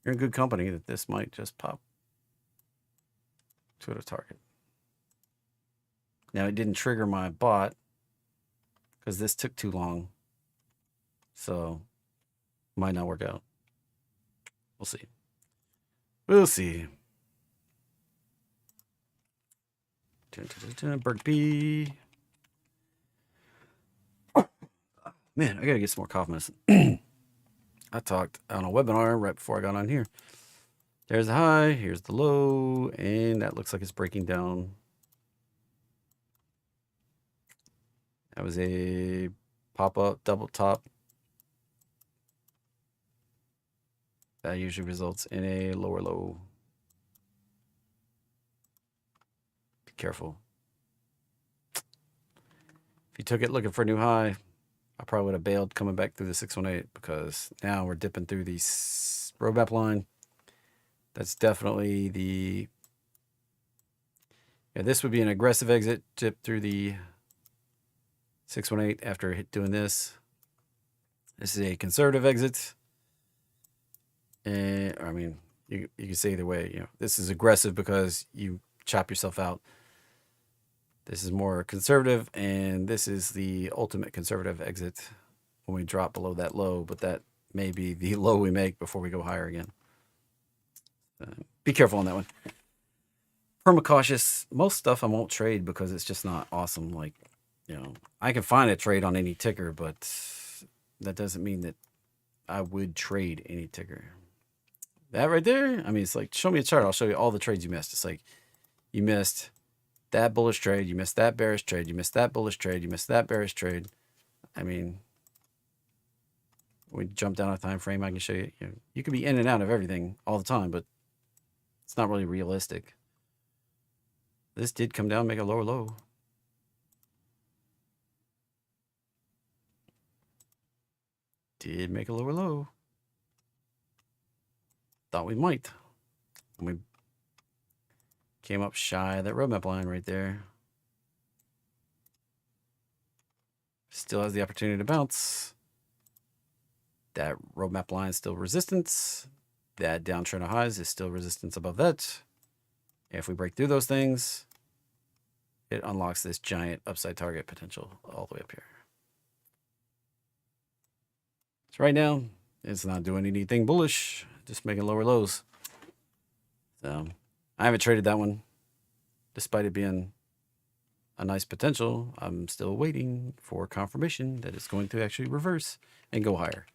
you're in good company that this might just pop to the target. Now, it didn't trigger my bot because this took too long. So might not work out. We'll see. We'll see. Berg B. Man, I gotta get some more cough medicine. I talked on a webinar right before I got on here. There's the high, here's the low, and that looks like it's breaking down. That was a pop-up double top. That usually results in a lower low. Be careful. If you took it looking for a new high, I probably would have bailed coming back through the 618 because now we're dipping through the roadmap line. That's definitely the... Yeah, this would be an aggressive exit, dip through the 618 after doing this. This is a conservative exit. And I mean, you can say either way. This is aggressive because you chop yourself out. This is more conservative, and this is the ultimate conservative exit when we drop below that low, but that may be the low we make before we go higher again. Be careful on that one. Permacautious. Most stuff I won't trade because it's just not awesome. Like, I can find a trade on any ticker, but that doesn't mean that I would trade any ticker. That right there, I mean, it's like, show me a chart. I'll show you all the trades you missed. It's like you missed that bullish trade, you missed that bearish trade, you missed that bullish trade, you missed that bearish trade. I mean, we jump down a time frame, I can show you. You could be in and out of everything all the time, but it's not really realistic. This did come down, make a lower low. Did make a lower low. Thought we might. We came up shy of that roadmap line right there. Still has the opportunity to bounce. That roadmap line is still resistance. That downtrend of highs is still resistance above that. If we break through those things, it unlocks this giant upside target potential all the way up here. So right now, it's not doing anything bullish, just making lower lows. So I haven't traded that one, despite it being a nice potential. I'm still waiting for confirmation that it's going to actually reverse and go higher.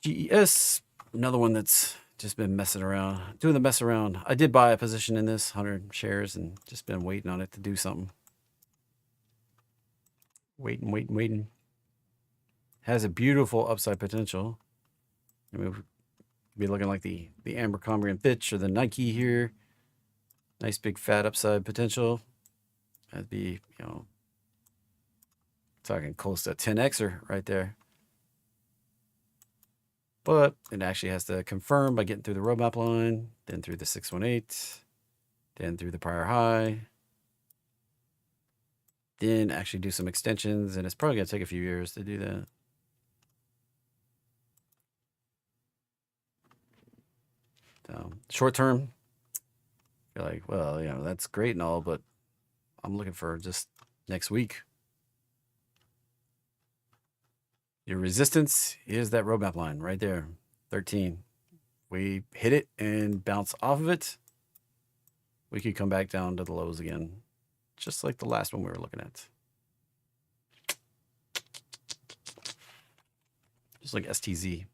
GES, another one that's just been messing around, doing the mess around. I did buy a position in this, 100 shares, and just been waiting on it to do something. Waiting. Has a beautiful upside potential. I mean, be looking like the Abercrombie and Fitch or the Nike here. Nice big fat upside potential. That'd be, talking close to 10x'er right there. But it actually has to confirm by getting through the roadmap line, then through the 618, then through the prior high, then actually do some extensions, and it's probably going to take a few years to do that. So, short term, you're like, well, that's great and all, but I'm looking for just next week. Your resistance is that roadmap line right there, 13. We hit it and bounce off of it. We could come back down to the lows again, just like the last one we were looking at. Just like STZ.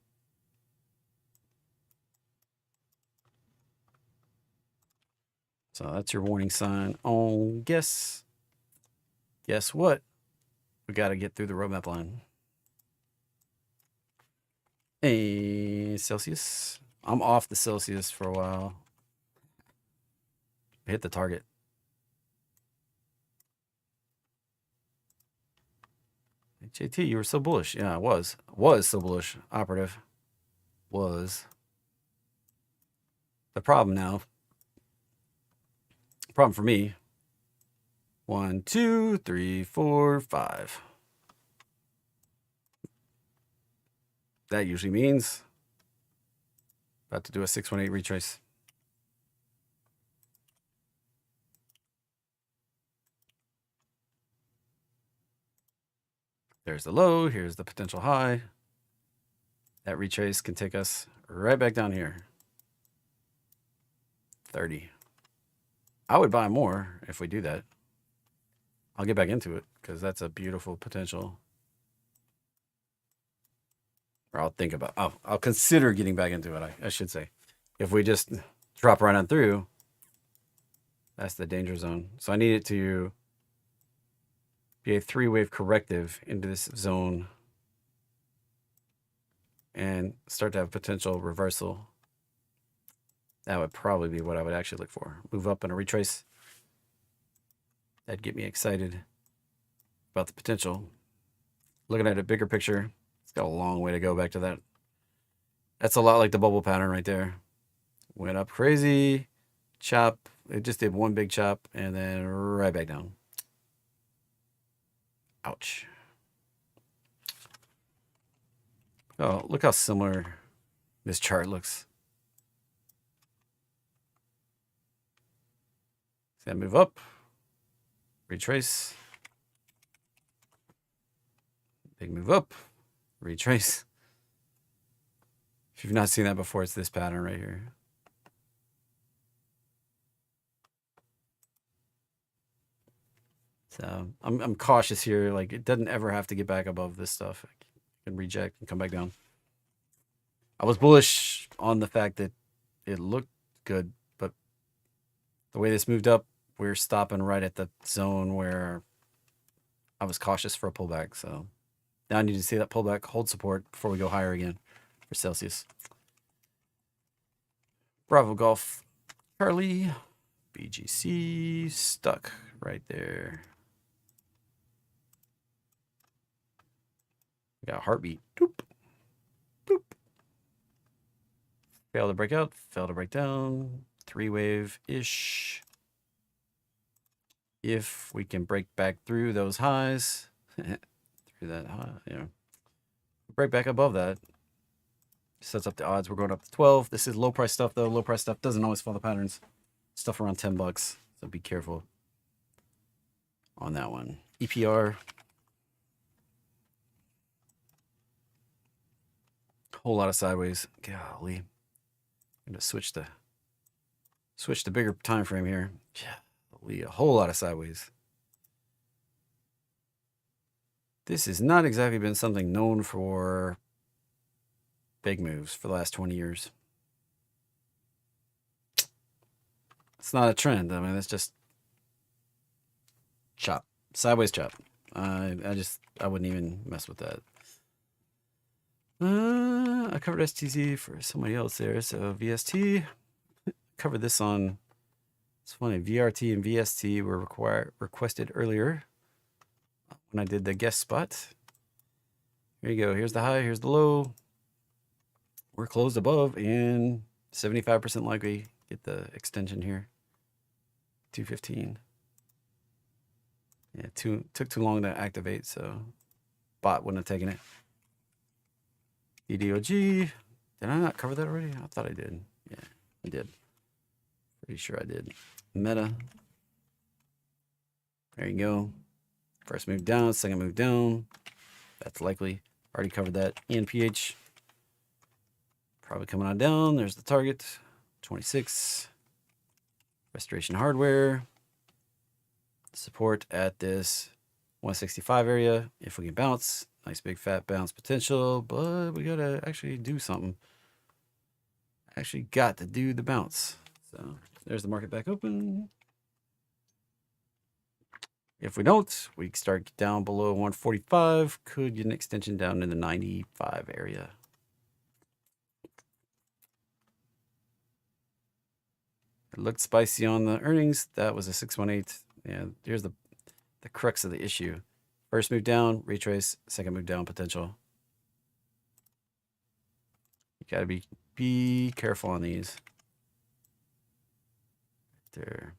So that's your warning sign. Oh, guess what? We got to get through the roadmap line. Hey, Celsius. I'm off the Celsius for a while. Hit the target. JT, you were so bullish. Yeah, I was. Was so bullish. Operative. Was. The problem now. Problem for me. 1, 2, 3, 4, 5. That usually means about to do a 618 retrace. There's the low. Here's the potential high. That retrace can take us right back down here. 30. I would buy more if we do that. I'll get back into it because that's a beautiful potential. Or I'll think about, I'll consider getting back into it, I should say. If we just drop right on through, that's the danger zone. So I need it to be a 3-wave corrective into this zone and start to have potential reversal. That would probably be what I would actually look for. Move up and a retrace. That'd get me excited about the potential. Looking at a bigger picture, it's got a long way to go back to that. That's a lot like the bubble pattern right there. Went up crazy, chop. It just did one big chop and then right back down. Ouch. Oh, look how similar this chart looks. See that move up, retrace, big move up, retrace. If you've not seen that before, it's this pattern right here. So I'm cautious here. Like, it doesn't ever have to get back above this stuff. It can reject and come back down. I was bullish on the fact that it looked good, but the way this moved up, we're stopping right at the zone where I was cautious for a pullback. So now I need to see that pullback hold support before we go higher again for Celsius. Bravo Golf Charlie, BGC stuck right there. We got a heartbeat. Doop. Boop. Fail to break out, fail to break down. 3-wave-ish. If we can break back through those highs, through that high, break back above that, sets up the odds. We're going up to 12. This is low price stuff though. Low price stuff doesn't always follow patterns. Stuff around $10, so be careful on that one. EPR. Whole lot of sideways. Golly. I'm gonna switch the bigger time frame here. Golly, a whole lot of sideways. This has not exactly been something known for big moves for the last 20 years. It's not a trend. I mean, it's just chop. Sideways chop. I wouldn't even mess with that. I covered STZ for somebody else there. So VST, covered this on, it's funny, VRT and VST were requested earlier when I did the guest spot. Here you go. Here's the high. Here's the low. We're closed above and 75% likely get the extension here. 215. Yeah, took too long to activate, so bot wouldn't have taken it. EDOG. Did I not cover that already? I thought I did. Yeah, I did. Pretty sure I did. Meta. There you go. First move down, second move down. That's likely. Already covered that. ENPH. Probably coming on down. There's the target. 26. Restoration Hardware. Support at this 165 area. If we can bounce, nice big fat bounce potential, but we gotta actually do something. Actually got to do the bounce. So there's the market back open. If we don't, we start down below 145. Could get an extension down in the 95 area. It looked spicy on the earnings. That was a 618. Yeah, here's the crux of the issue. First move down, retrace. Second move down, potential. You got to be careful on these. There.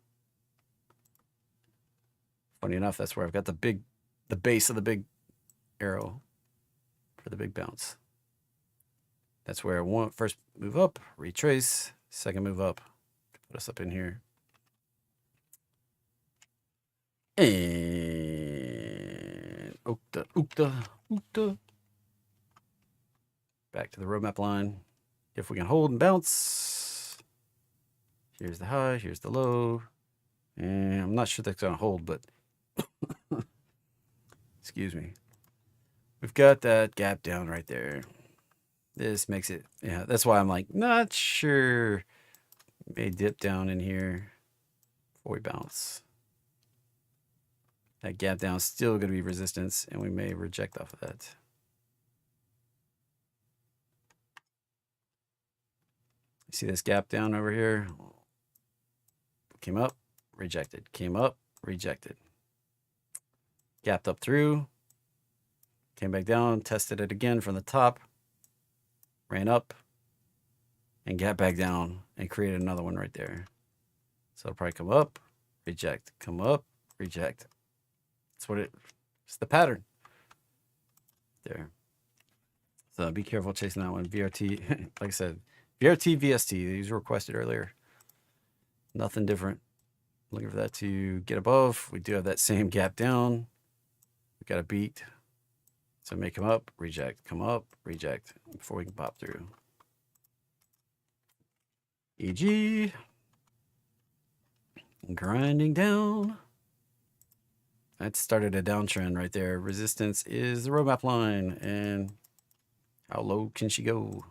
Funny enough, that's where I've got the base of the big arrow for the big bounce. That's where I want first move up, retrace, second move up. Put us up in here. And ookta. Back to the roadmap line. If we can hold and bounce. Here's the high, here's the low. And I'm not sure that's going to hold, but excuse me. We've got that gap down right there. This makes it, yeah, that's why I'm like, not sure. May dip down in here before we bounce. That gap down is still going to be resistance, and we may reject off of that. See this gap down over here? Came up, rejected. Came up, rejected. Gapped up through. Came back down, tested it again from the top. Ran up. And gapped back down and created another one right there. So it'll probably come up, reject. Come up, reject. It's the pattern. There. So be careful chasing that one. VRT, like I said, VRT, VST, these were requested earlier. Nothing different. Looking for that to get above. We do have that same gap down. We got a beat. So may come up, reject, come up, reject before we can pop through. EG. Grinding down. That started a downtrend right there. Resistance is the roadmap line. And how low can she go?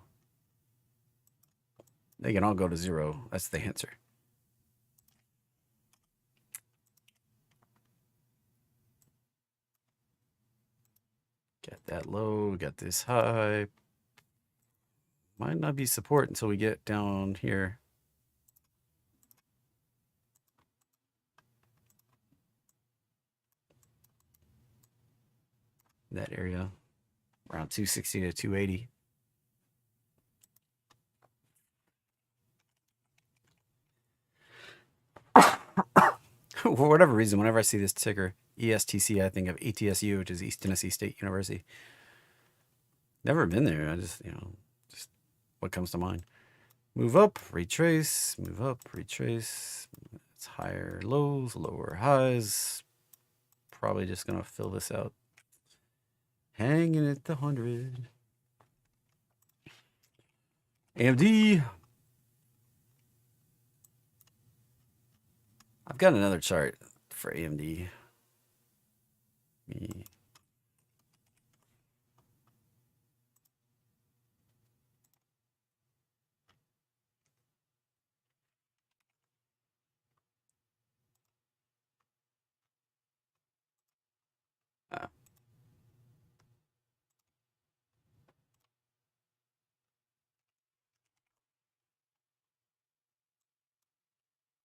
They can all go to 0. That's the answer. Got that low, got this high. Might not be support until we get down here. That area, around 260 to 280. For whatever reason, whenever I see this ticker, ESTC, I think of ETSU, which is East Tennessee State University. Never been there. I just, just what comes to mind. Move up, retrace, move up, retrace. It's higher lows, lower highs. Probably just going to fill this out. Hanging at the 100. AMD. I've got another chart for AMD.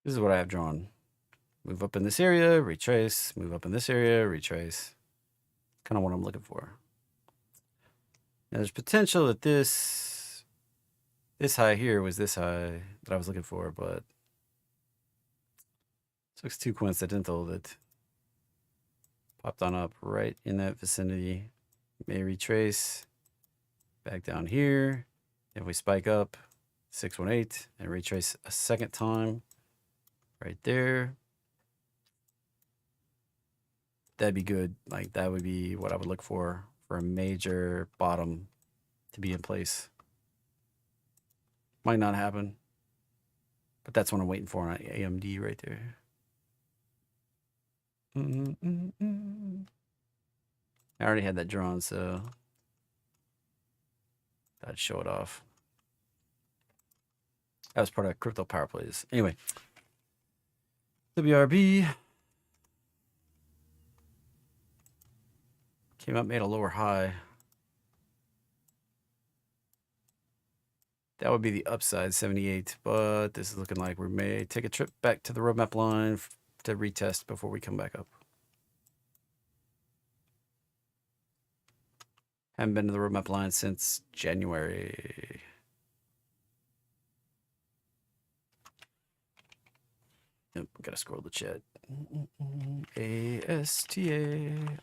This is what I have drawn. Move up in this area, retrace. Move up in this area, retrace. Kind of what I'm looking for. Now there's potential that this high here was this high that I was looking for, but it looks too coincidental that popped on up right in that vicinity. May retrace back down here. If we spike up 618 and retrace a second time right there, that'd be good. Like that would be what I would look for a major bottom to be in place. Might not happen, but that's what I'm waiting for on AMD right there. I already had that drawn, so I'd show it off. That was part of crypto power plays. Anyway, WRB came up, made a lower high. That would be the upside, 78. But this is looking like we may take a trip back to the roadmap line to retest before we come back up. Haven't been to the roadmap line since January. Yep, gotta scroll the chat. ASTA.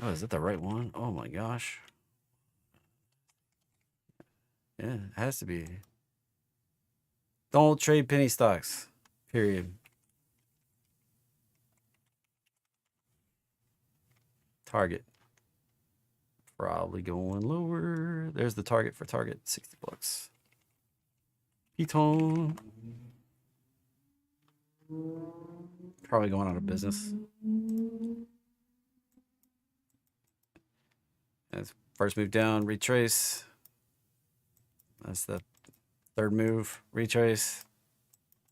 Oh, is that the right one? Oh my gosh. Yeah, it has to be. Don't trade penny stocks. Period. Target. Probably going lower. There's the target for target, 60 bucks. Piton. Probably going out of business. That's first move down, retrace. That's the third move, retrace.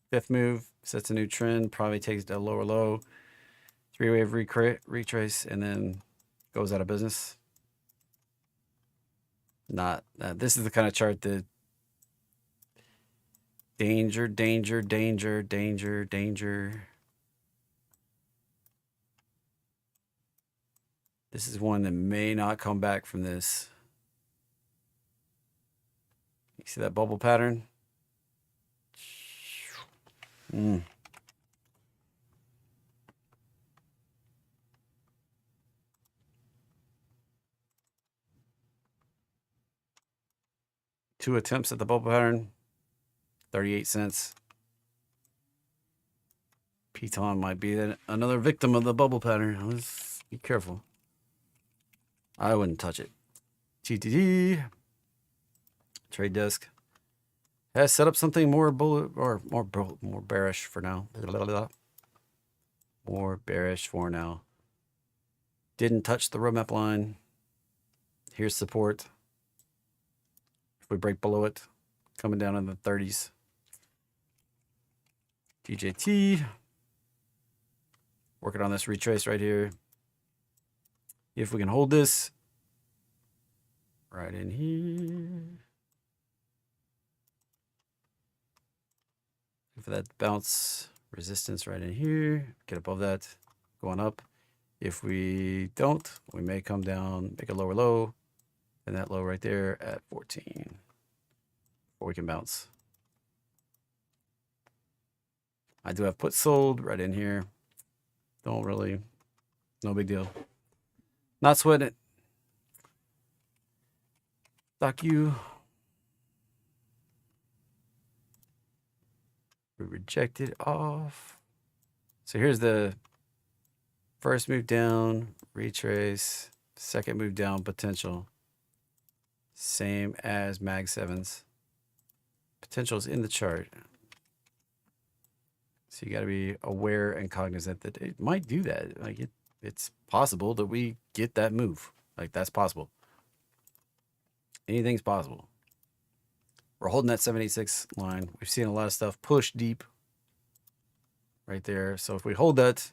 Fifth move, sets a new trend, probably takes a lower low. Three-wave retrace, and then goes out of business. Not, this is the kind of chart that danger, danger, danger, danger, danger. This is one that may not come back from this. You see that bubble pattern? Two attempts at the bubble pattern, 38 cents. Piton might be another victim of the bubble pattern. Let's be careful. I wouldn't touch it. GTD. Trade desk has set up something more bullish or more bearish for now. More bearish for now. Didn't touch the roadmap line. Here's support. If we break below it, coming down in the 30s. DJT. Working on this retrace right here. If we can hold this right in here. For that bounce resistance right in here, get above that, going up. If we don't, we may come down, make a lower low, and that low right there at 14 before we can bounce. I do have put sold right in here. Don't really, no big deal. Not sweating it. Stock you. We rejected off. So here's the first move down, retrace, second move down, potential. Same as Mag 7s. Potential is in the chart. So you got to be aware and cognizant that it might do that. Like it's possible that we get that move. Like that's possible. Anything's possible. We're holding that 786 line. We've seen a lot of stuff push deep right there. So if we hold that,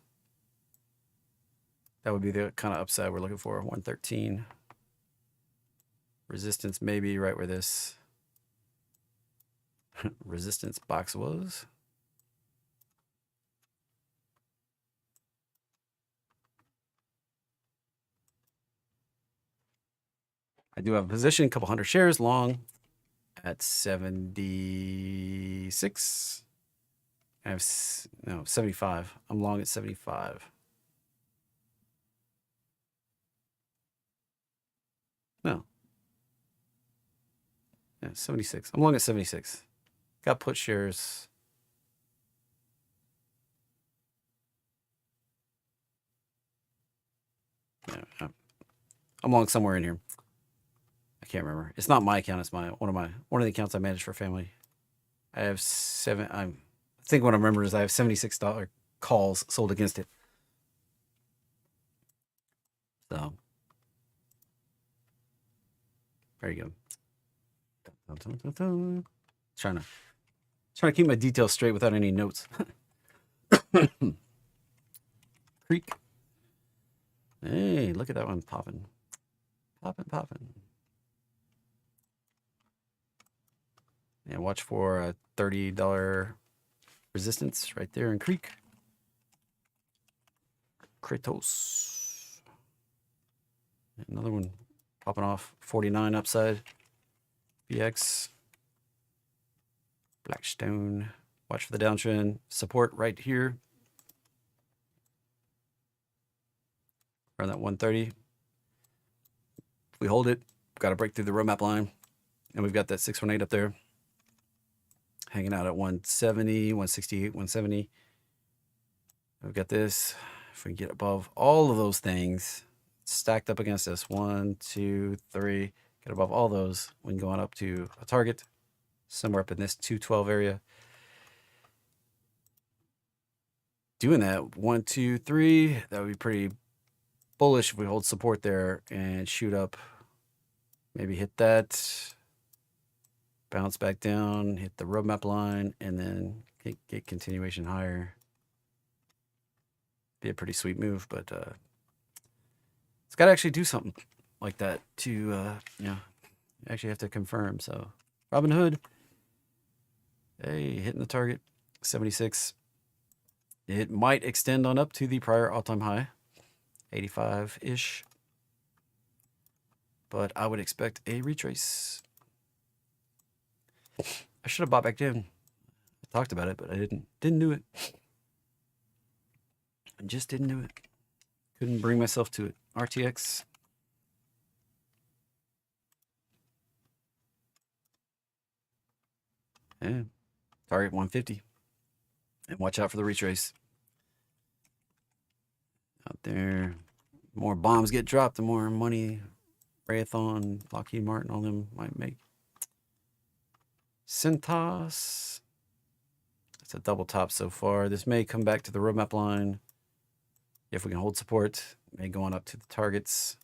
that would be the kind of upside we're looking for. 113. Resistance maybe right where this resistance box was. I do have a position, a couple hundred shares long at 76. I have, no, 75. I'm long at 75. No. Yeah, 76. I'm long at 76. Got put shares. Yeah, I'm long somewhere in here. I can't remember. It's not my account. It's one of the accounts I manage for family. I have I think what I remember is I have $76 calls sold against it. So there you go. Dun, dun, dun, dun. Trying to keep my details straight without any notes. Creek. Hey, look at that one popping. Popping. And watch for a $30 resistance right there in Creek. Kratos. Another one popping off. 49 upside. BX. Blackstone. Watch for the downtrend. Support right here. Around that 130. If we hold it, we've got to break through the roadmap line. And we've got that 618 up there. Hanging out at 170, 168, 170. We've got this. If we can get above all of those things stacked up against us, 1, 2, 3, get above all those, we can go on up to a target somewhere up in this 212 area. Doing that 1, 2, 3, that would be pretty bullish if we hold support there and shoot up. Maybe hit that, bounce back down, hit the roadmap line, and then get continuation higher. Be a pretty sweet move, but it's got to actually do something like that to, you actually have to confirm. So Robinhood, hey, hitting the target, 76. It might extend on up to the prior all-time high, 85-ish. But I would expect a retrace. I should have bought back in. I talked about it, but I didn't do it. I just didn't do it. Couldn't bring myself to it. RTX. Yeah. Target 150. And watch out for the retrace. Out there. More bombs get dropped, the more money Raytheon, Lockheed Martin, all them might make. Cintas. It's a double top so far. This may come back to the roadmap line. If we can hold support, may go on up to the targets,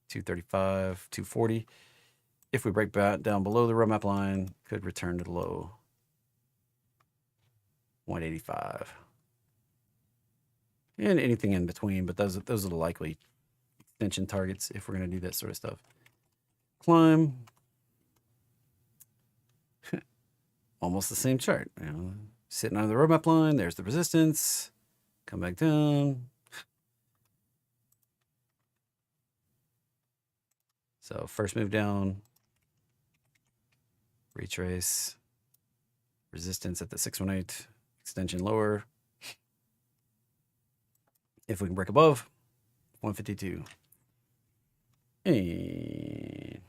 235, 240. If we break back down below the roadmap line, could return to the low, 185. And anything in between, but those are the likely extension targets if we're going to do that sort of stuff. Climb. Almost the same chart. Sitting under the roadmap line, there's the resistance. Come back down. So first move down, retrace, resistance at the 618, extension lower. If we can break above, 152. And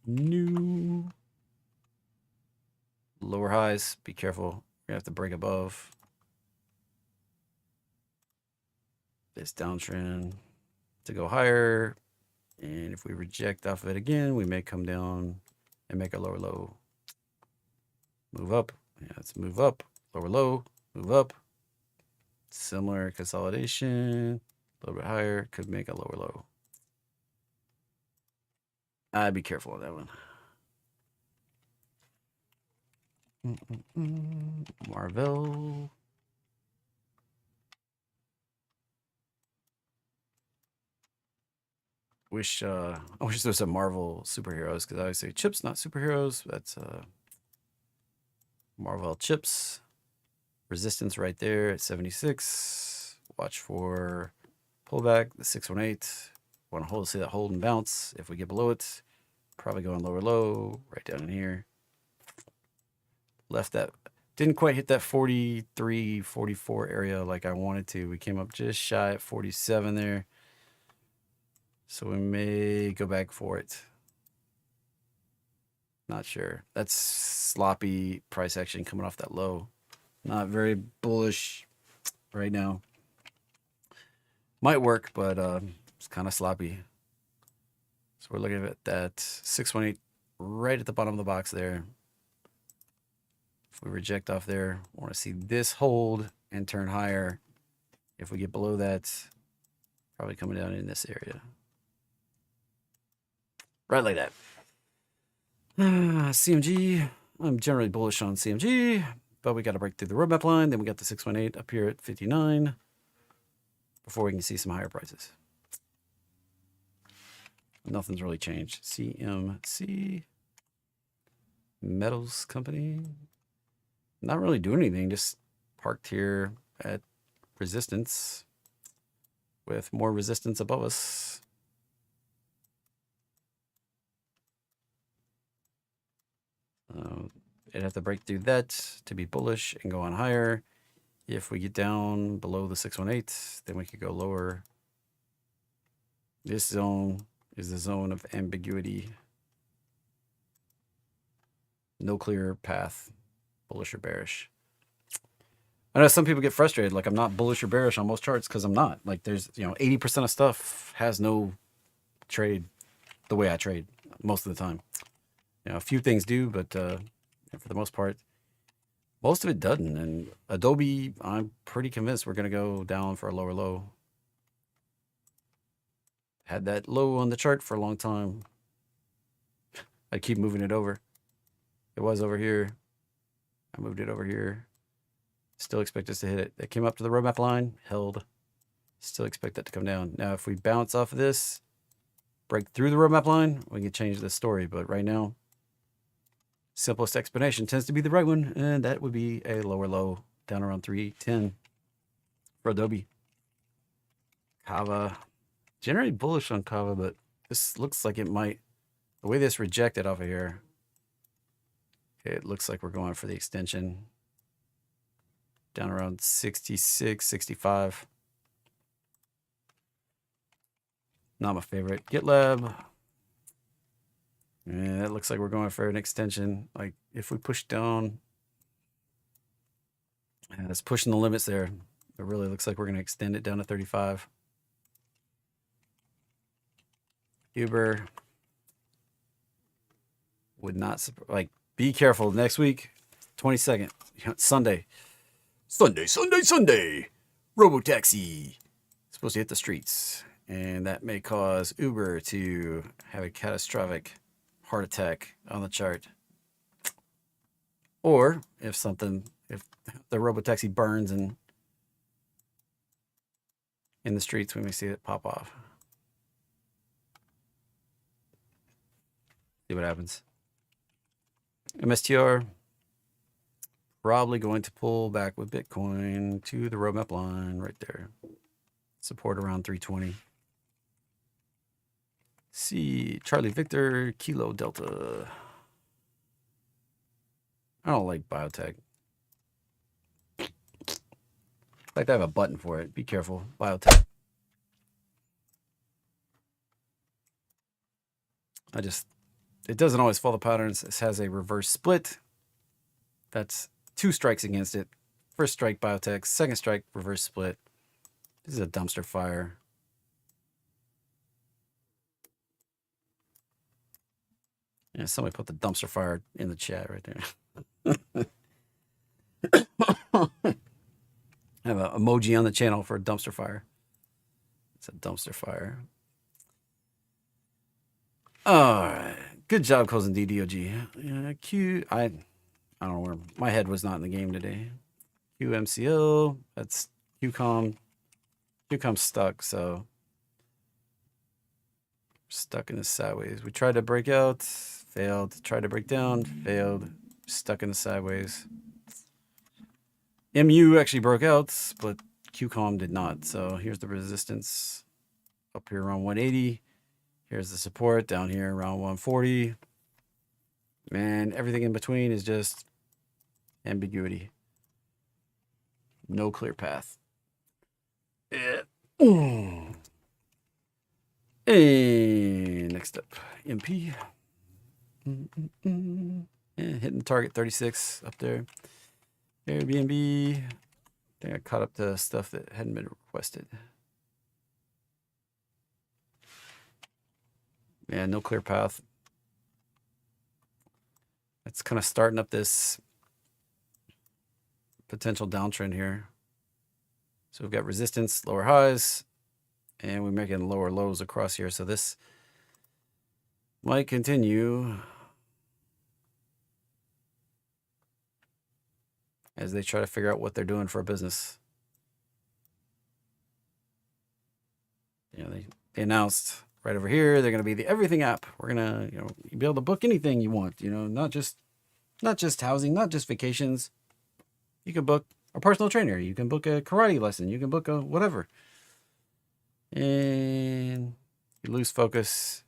new lower highs, be careful. We're gonna have to break above this downtrend to go higher. And if we reject off of it again, we may come down and make a lower low. Move up. Yeah, let's move up. Lower low. Move up. Similar consolidation. A little bit higher. Could make a lower low. I'd be careful on that one. Marvel. I wish there was some Marvel superheroes, because I always say chips, not superheroes. That's Marvel chips. Resistance right there at 76. Watch for pullback, the 618. Want to see that hold and bounce. If we get below it, probably going lower low, right down in here. Left that, didn't quite hit that 43, 44 area like I wanted to. We came up just shy at 47 there. So we may go back for it. Not sure. That's sloppy price action coming off that low. Not very bullish right now. Might work, but it's kind of sloppy. So we're looking at that 618 right at the bottom of the box there. If we reject off there, I want to see this hold and turn higher. If we get below that, Probably coming down in this area. Right like that. CMG. I'm generally bullish on CMG, but we got to break through the roadmap line. Then we got the 618 up here at 59 before we can see some higher prices. Nothing's really changed. CMC Metals Company. Not really doing anything, just parked here at resistance with more resistance above us. It'd have to break through that to be bullish and go on higher. If we get down below the 618, then we could go lower. This zone is the zone of ambiguity. No clear path, bullish or bearish. I know some people get frustrated, like I'm not bullish or bearish on most charts because I'm not. Like there's, 80% of stuff has no trade the way I trade most of the time. A few things do, but for the most part, most of it doesn't. And Adobe, I'm pretty convinced we're going to go down for a lower low. Had that low on the chart for a long time. I keep moving it over. It was over here. I moved it over here. Still expect us to hit it. It came up to the roadmap line, held. Still expect that to come down. Now, if we bounce off of this, break through the roadmap line, we can change the story. But right now, simplest explanation tends to be the right one, and that would be a lower low down around 310 for Adobe. Kava, generally bullish on Kava, but this looks like it might, the way this rejected off of here, it looks like we're going for the extension down around 66, 65. Not my favorite. GitLab. Yeah, it looks like we're going for an extension. Like if we push down, it's pushing the limits there. It really looks like we're going to extend it down to 35. Uber would not, like, be careful next week, 22nd, Sunday. Robotaxi. Supposed to hit the streets. And that may cause Uber to have a catastrophic heart attack on the chart. Or if the Robotaxi burns and in the streets, we may see it pop off. See what happens. MSTR probably going to pull back with Bitcoin to the roadmap line right there. Support around 320. See Charlie Victor, Kilo Delta. I don't like biotech. In fact, I have a button for it. Be careful, biotech. It doesn't always follow patterns. This has a reverse split. That's 2 strikes against it. First strike, biotech. Second strike, reverse split. This is a dumpster fire. Yeah, somebody put the dumpster fire in the chat right there. I have an emoji on the channel for a dumpster fire. It's a dumpster fire. All right. Good job closing DDOG. Yeah, I don't know where my head was not in the game today. QMCO, that's QCOM. QCOM's stuck, so stuck in the sideways. We tried to break out, failed. Tried to break down, failed. Stuck in the sideways. MU actually broke out, but QCOM did not. So here's the resistance up here around 180. Here's the support down here around 140. Man, everything in between is just ambiguity. No clear path. And next up, MP. And hitting target 36 up there. Airbnb. I think I caught up to stuff that hadn't been requested. Yeah, no clear path. It's kind of starting up this potential downtrend here. So we've got resistance, lower highs, And we're making lower lows across here. So this might continue as they try to figure out what they're doing for a business. You know, they announced right over here they're going to be the everything app. We're going to, you know, you'll be able to book anything you want, you know, not just housing, not just vacations. You can book a personal trainer, you can book a karate lesson, you can book a whatever. And you lose focus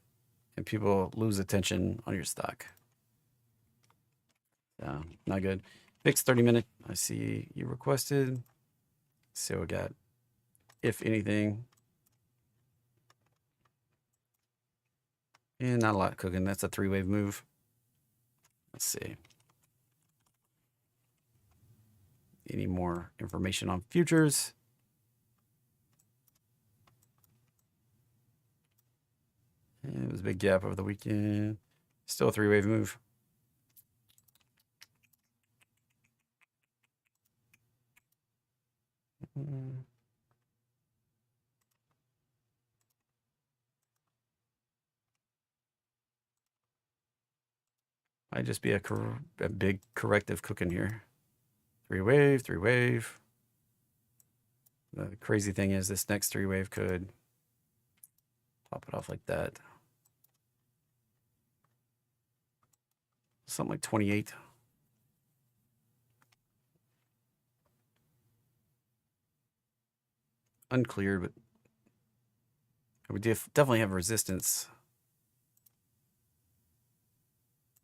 and people lose attention on your stock. So, not good. Fixed 30-minute. I see you requested. Let's see what we got. If anything. And not a lot cooking. That's a 3-wave move. Let's see. Any more information on futures? And it was a big gap over the weekend. Still a 3-wave move. Might just be a big corrective cooking here. 3-wave, 3-wave. The crazy thing is this next 3-wave could pop it off like that. Something like 28. Unclear, but we definitely have resistance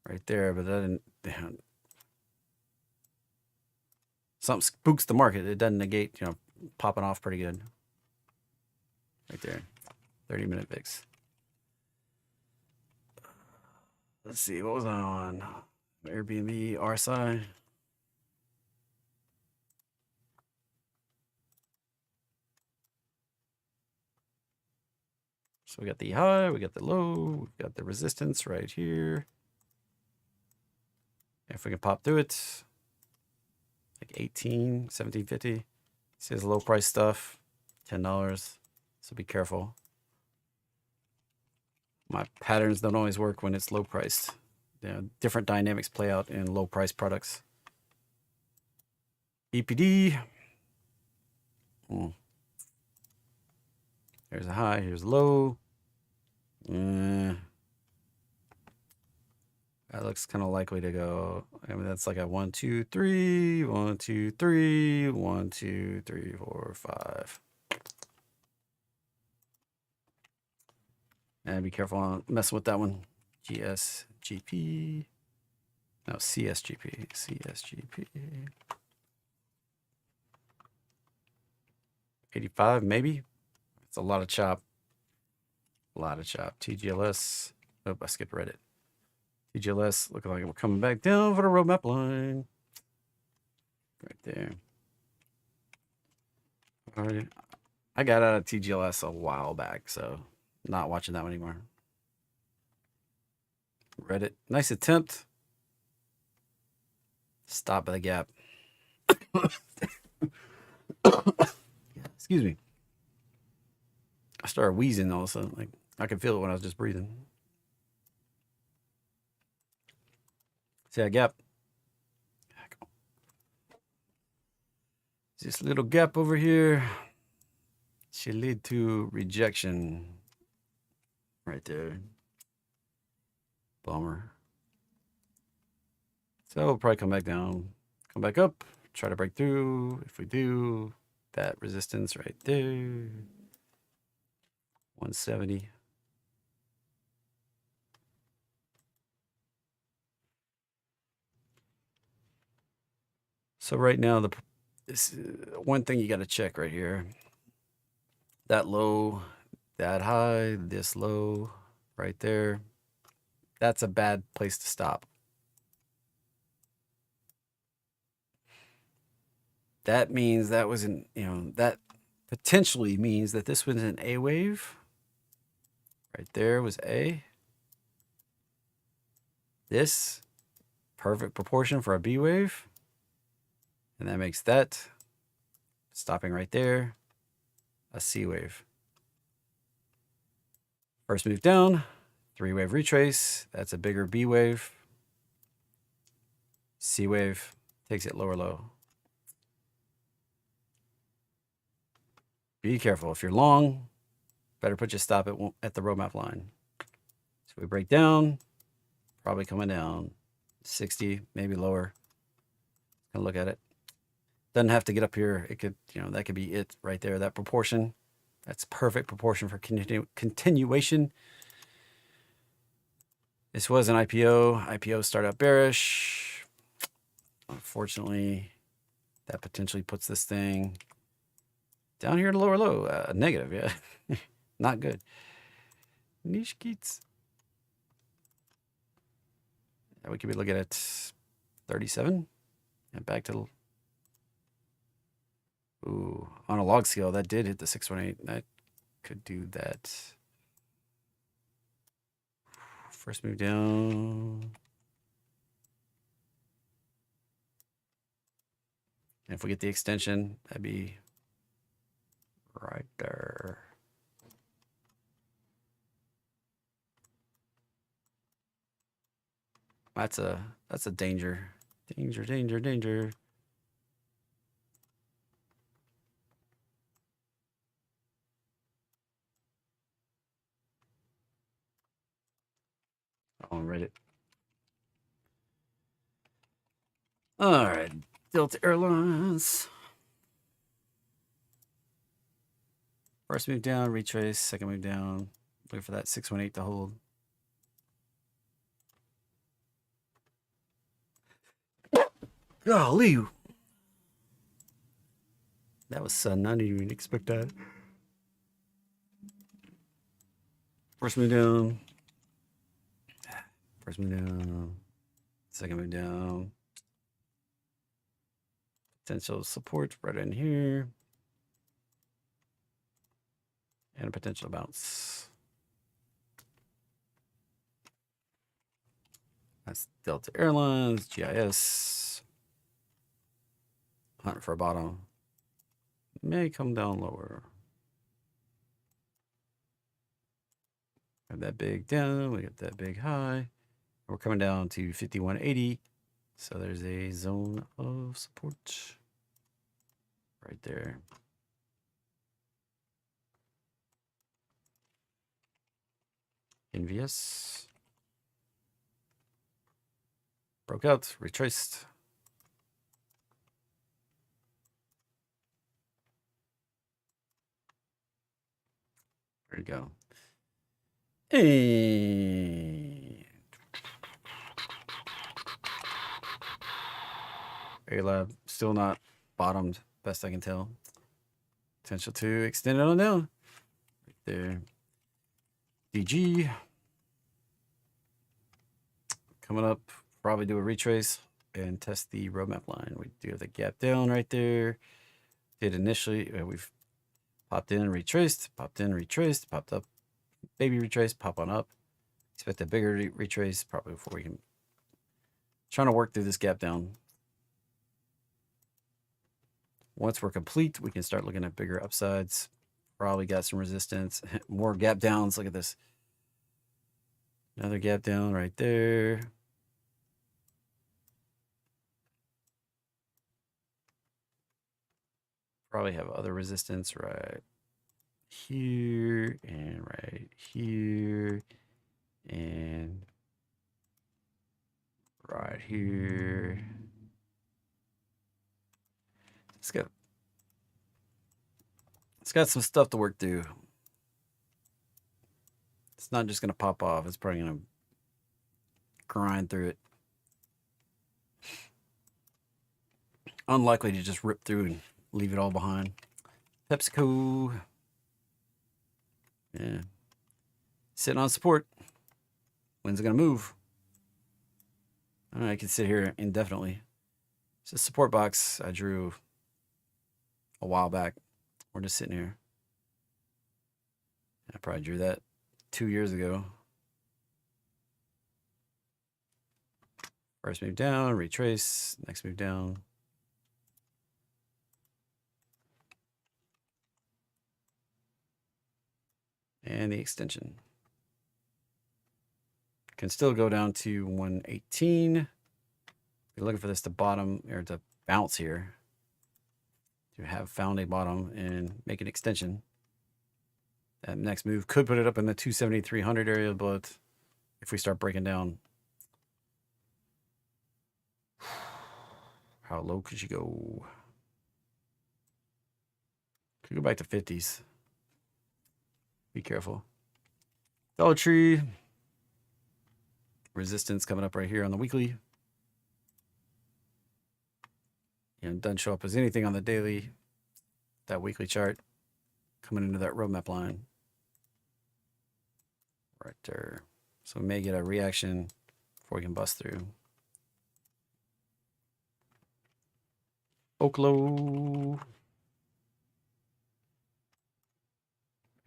right there, but that didn't. Something spooks the market. It doesn't negate, you know, popping off pretty good. Right there. 30-minute VIX. Let's see, what was I on? Airbnb, RSI. So we got the high, we got the low, we got the resistance right here. If we can pop through it, like 18, 17.50. This is low price stuff, $10. So be careful. My patterns don't always work when it's low priced. You know, different dynamics play out in low price products. EPD. Here's a high, here's a low. That looks kind of likely to go. I mean, that's like a 1, 2, 3, 1, 2, 3, 1, 2, 3, 4, 5. And be careful on messing with that one. GSGP. No, CSGP. CSGP. 85, maybe. It's a lot of chop. A lot of chop. TGLS. Oh, I skipped Reddit. TGLS looking like we're coming back down for the roadmap line. Right there. All right. I got out of TGLS a while back, so not watching that one anymore. Reddit. Nice attempt. Stop by the gap. Excuse me. I started wheezing all of a sudden. Like I could feel it when I was just breathing. See that gap? This little gap over here should lead to rejection. Right there. Bummer. So we'll probably come back down, come back up, try to break through. If we do, that resistance right there. 170. So right now, this one thing you got to check right here. That low, that high, this low right there. That's a bad place to stop. That means that was an, you know, that potentially means that this was an A wave. Right there was A. This, perfect proportion for a B wave. And that makes that, stopping right there, a C wave. First move down, 3-wave retrace. That's a bigger B wave. C wave takes it lower low. Be careful. If you're long, better put your stop at the roadmap line. So we break down, probably coming down 60, maybe lower. Gonna look at it. Doesn't have to get up here. It could, that could be it right there. That proportion, that's perfect proportion for continuation. This was an IPO. IPO started out bearish. Unfortunately, that potentially puts this thing down here at a lower low. Negative, yeah. Not good. Niche Keats. We could be looking at 37 and back to, ooh, on a log scale, that did hit the 618. That could do that. First move down. And if we get the extension, that'd be right there. That's a danger. Danger, danger, danger. On Reddit. All right, Delta Airlines. First move down, retrace. Second move down. Wait for that 618 to hold. Golly. That was sudden. I didn't even expect that. First move down. First move down. Second move down. Potential support right in here. And a potential bounce. That's Delta Airlines, GIS. Hunting for a bottom. May come down lower. Have that big down. We got that big high. We're coming down to 5180. So there's a zone of support right there. NVS. Broke out, retraced. There you go. And A-Lab still not bottomed, best I can tell. Potential to extend it on down. Right there. DG. Coming up, probably do a retrace and test the roadmap line. We do have the gap down right there. Did initially, we've popped in, retraced, popped in, retraced, popped up, baby retrace, pop on up. Expect a bigger retrace probably before we can. Trying to work through this gap down. Once we're complete, we can start looking at bigger upsides. Probably got some resistance, more gap downs. Look at this. Another gap down right there. Probably have other resistance right here and right here and right here. It's got some stuff to work through. It's not just going to pop off. It's probably going to grind through it. Unlikely to just rip through and leave it all behind. PepsiCo. Yeah. Sitting on support. When's it going to move? I can sit here indefinitely. It's a support box I drew a while back. We're just sitting here. I probably drew that 2 years ago. First move down, retrace, next move down. And the extension. Can still go down to 118. You're looking for this to bottom or to bounce here. To have found a bottom and make an extension. That next move could put it up in the 270-300 area, but if we start breaking down, how low could you go? Could go back to 50s. Be careful. Dollar Tree. Resistance coming up right here on the weekly. And doesn't show up as anything on the daily. That weekly chart coming into that roadmap line. Right there. So we may get a reaction before we can bust through. Oklo.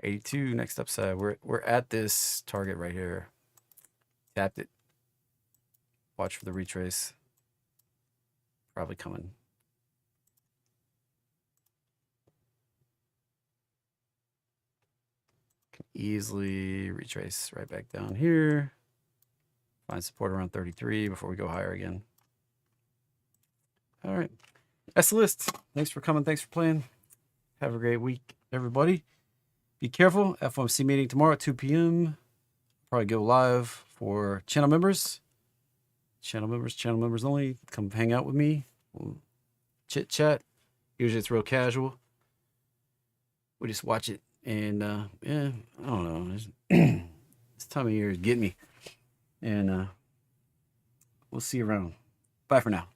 82 next upside. We're at this target right here. Tapped it. Watch for the retrace. Probably coming. Can easily retrace right back down here. Find support around 33 before we go higher again. All right. That's the list. Thanks for coming. Thanks for playing. Have a great week, everybody. Be careful. FOMC meeting tomorrow at 2 p.m. Probably go live for channel members. Channel members only. Come hang out with me. We'll chit chat. Usually it's real casual. We just watch it. And, yeah, I don't know. This time of year is getting me. And we'll see you around. Bye for now.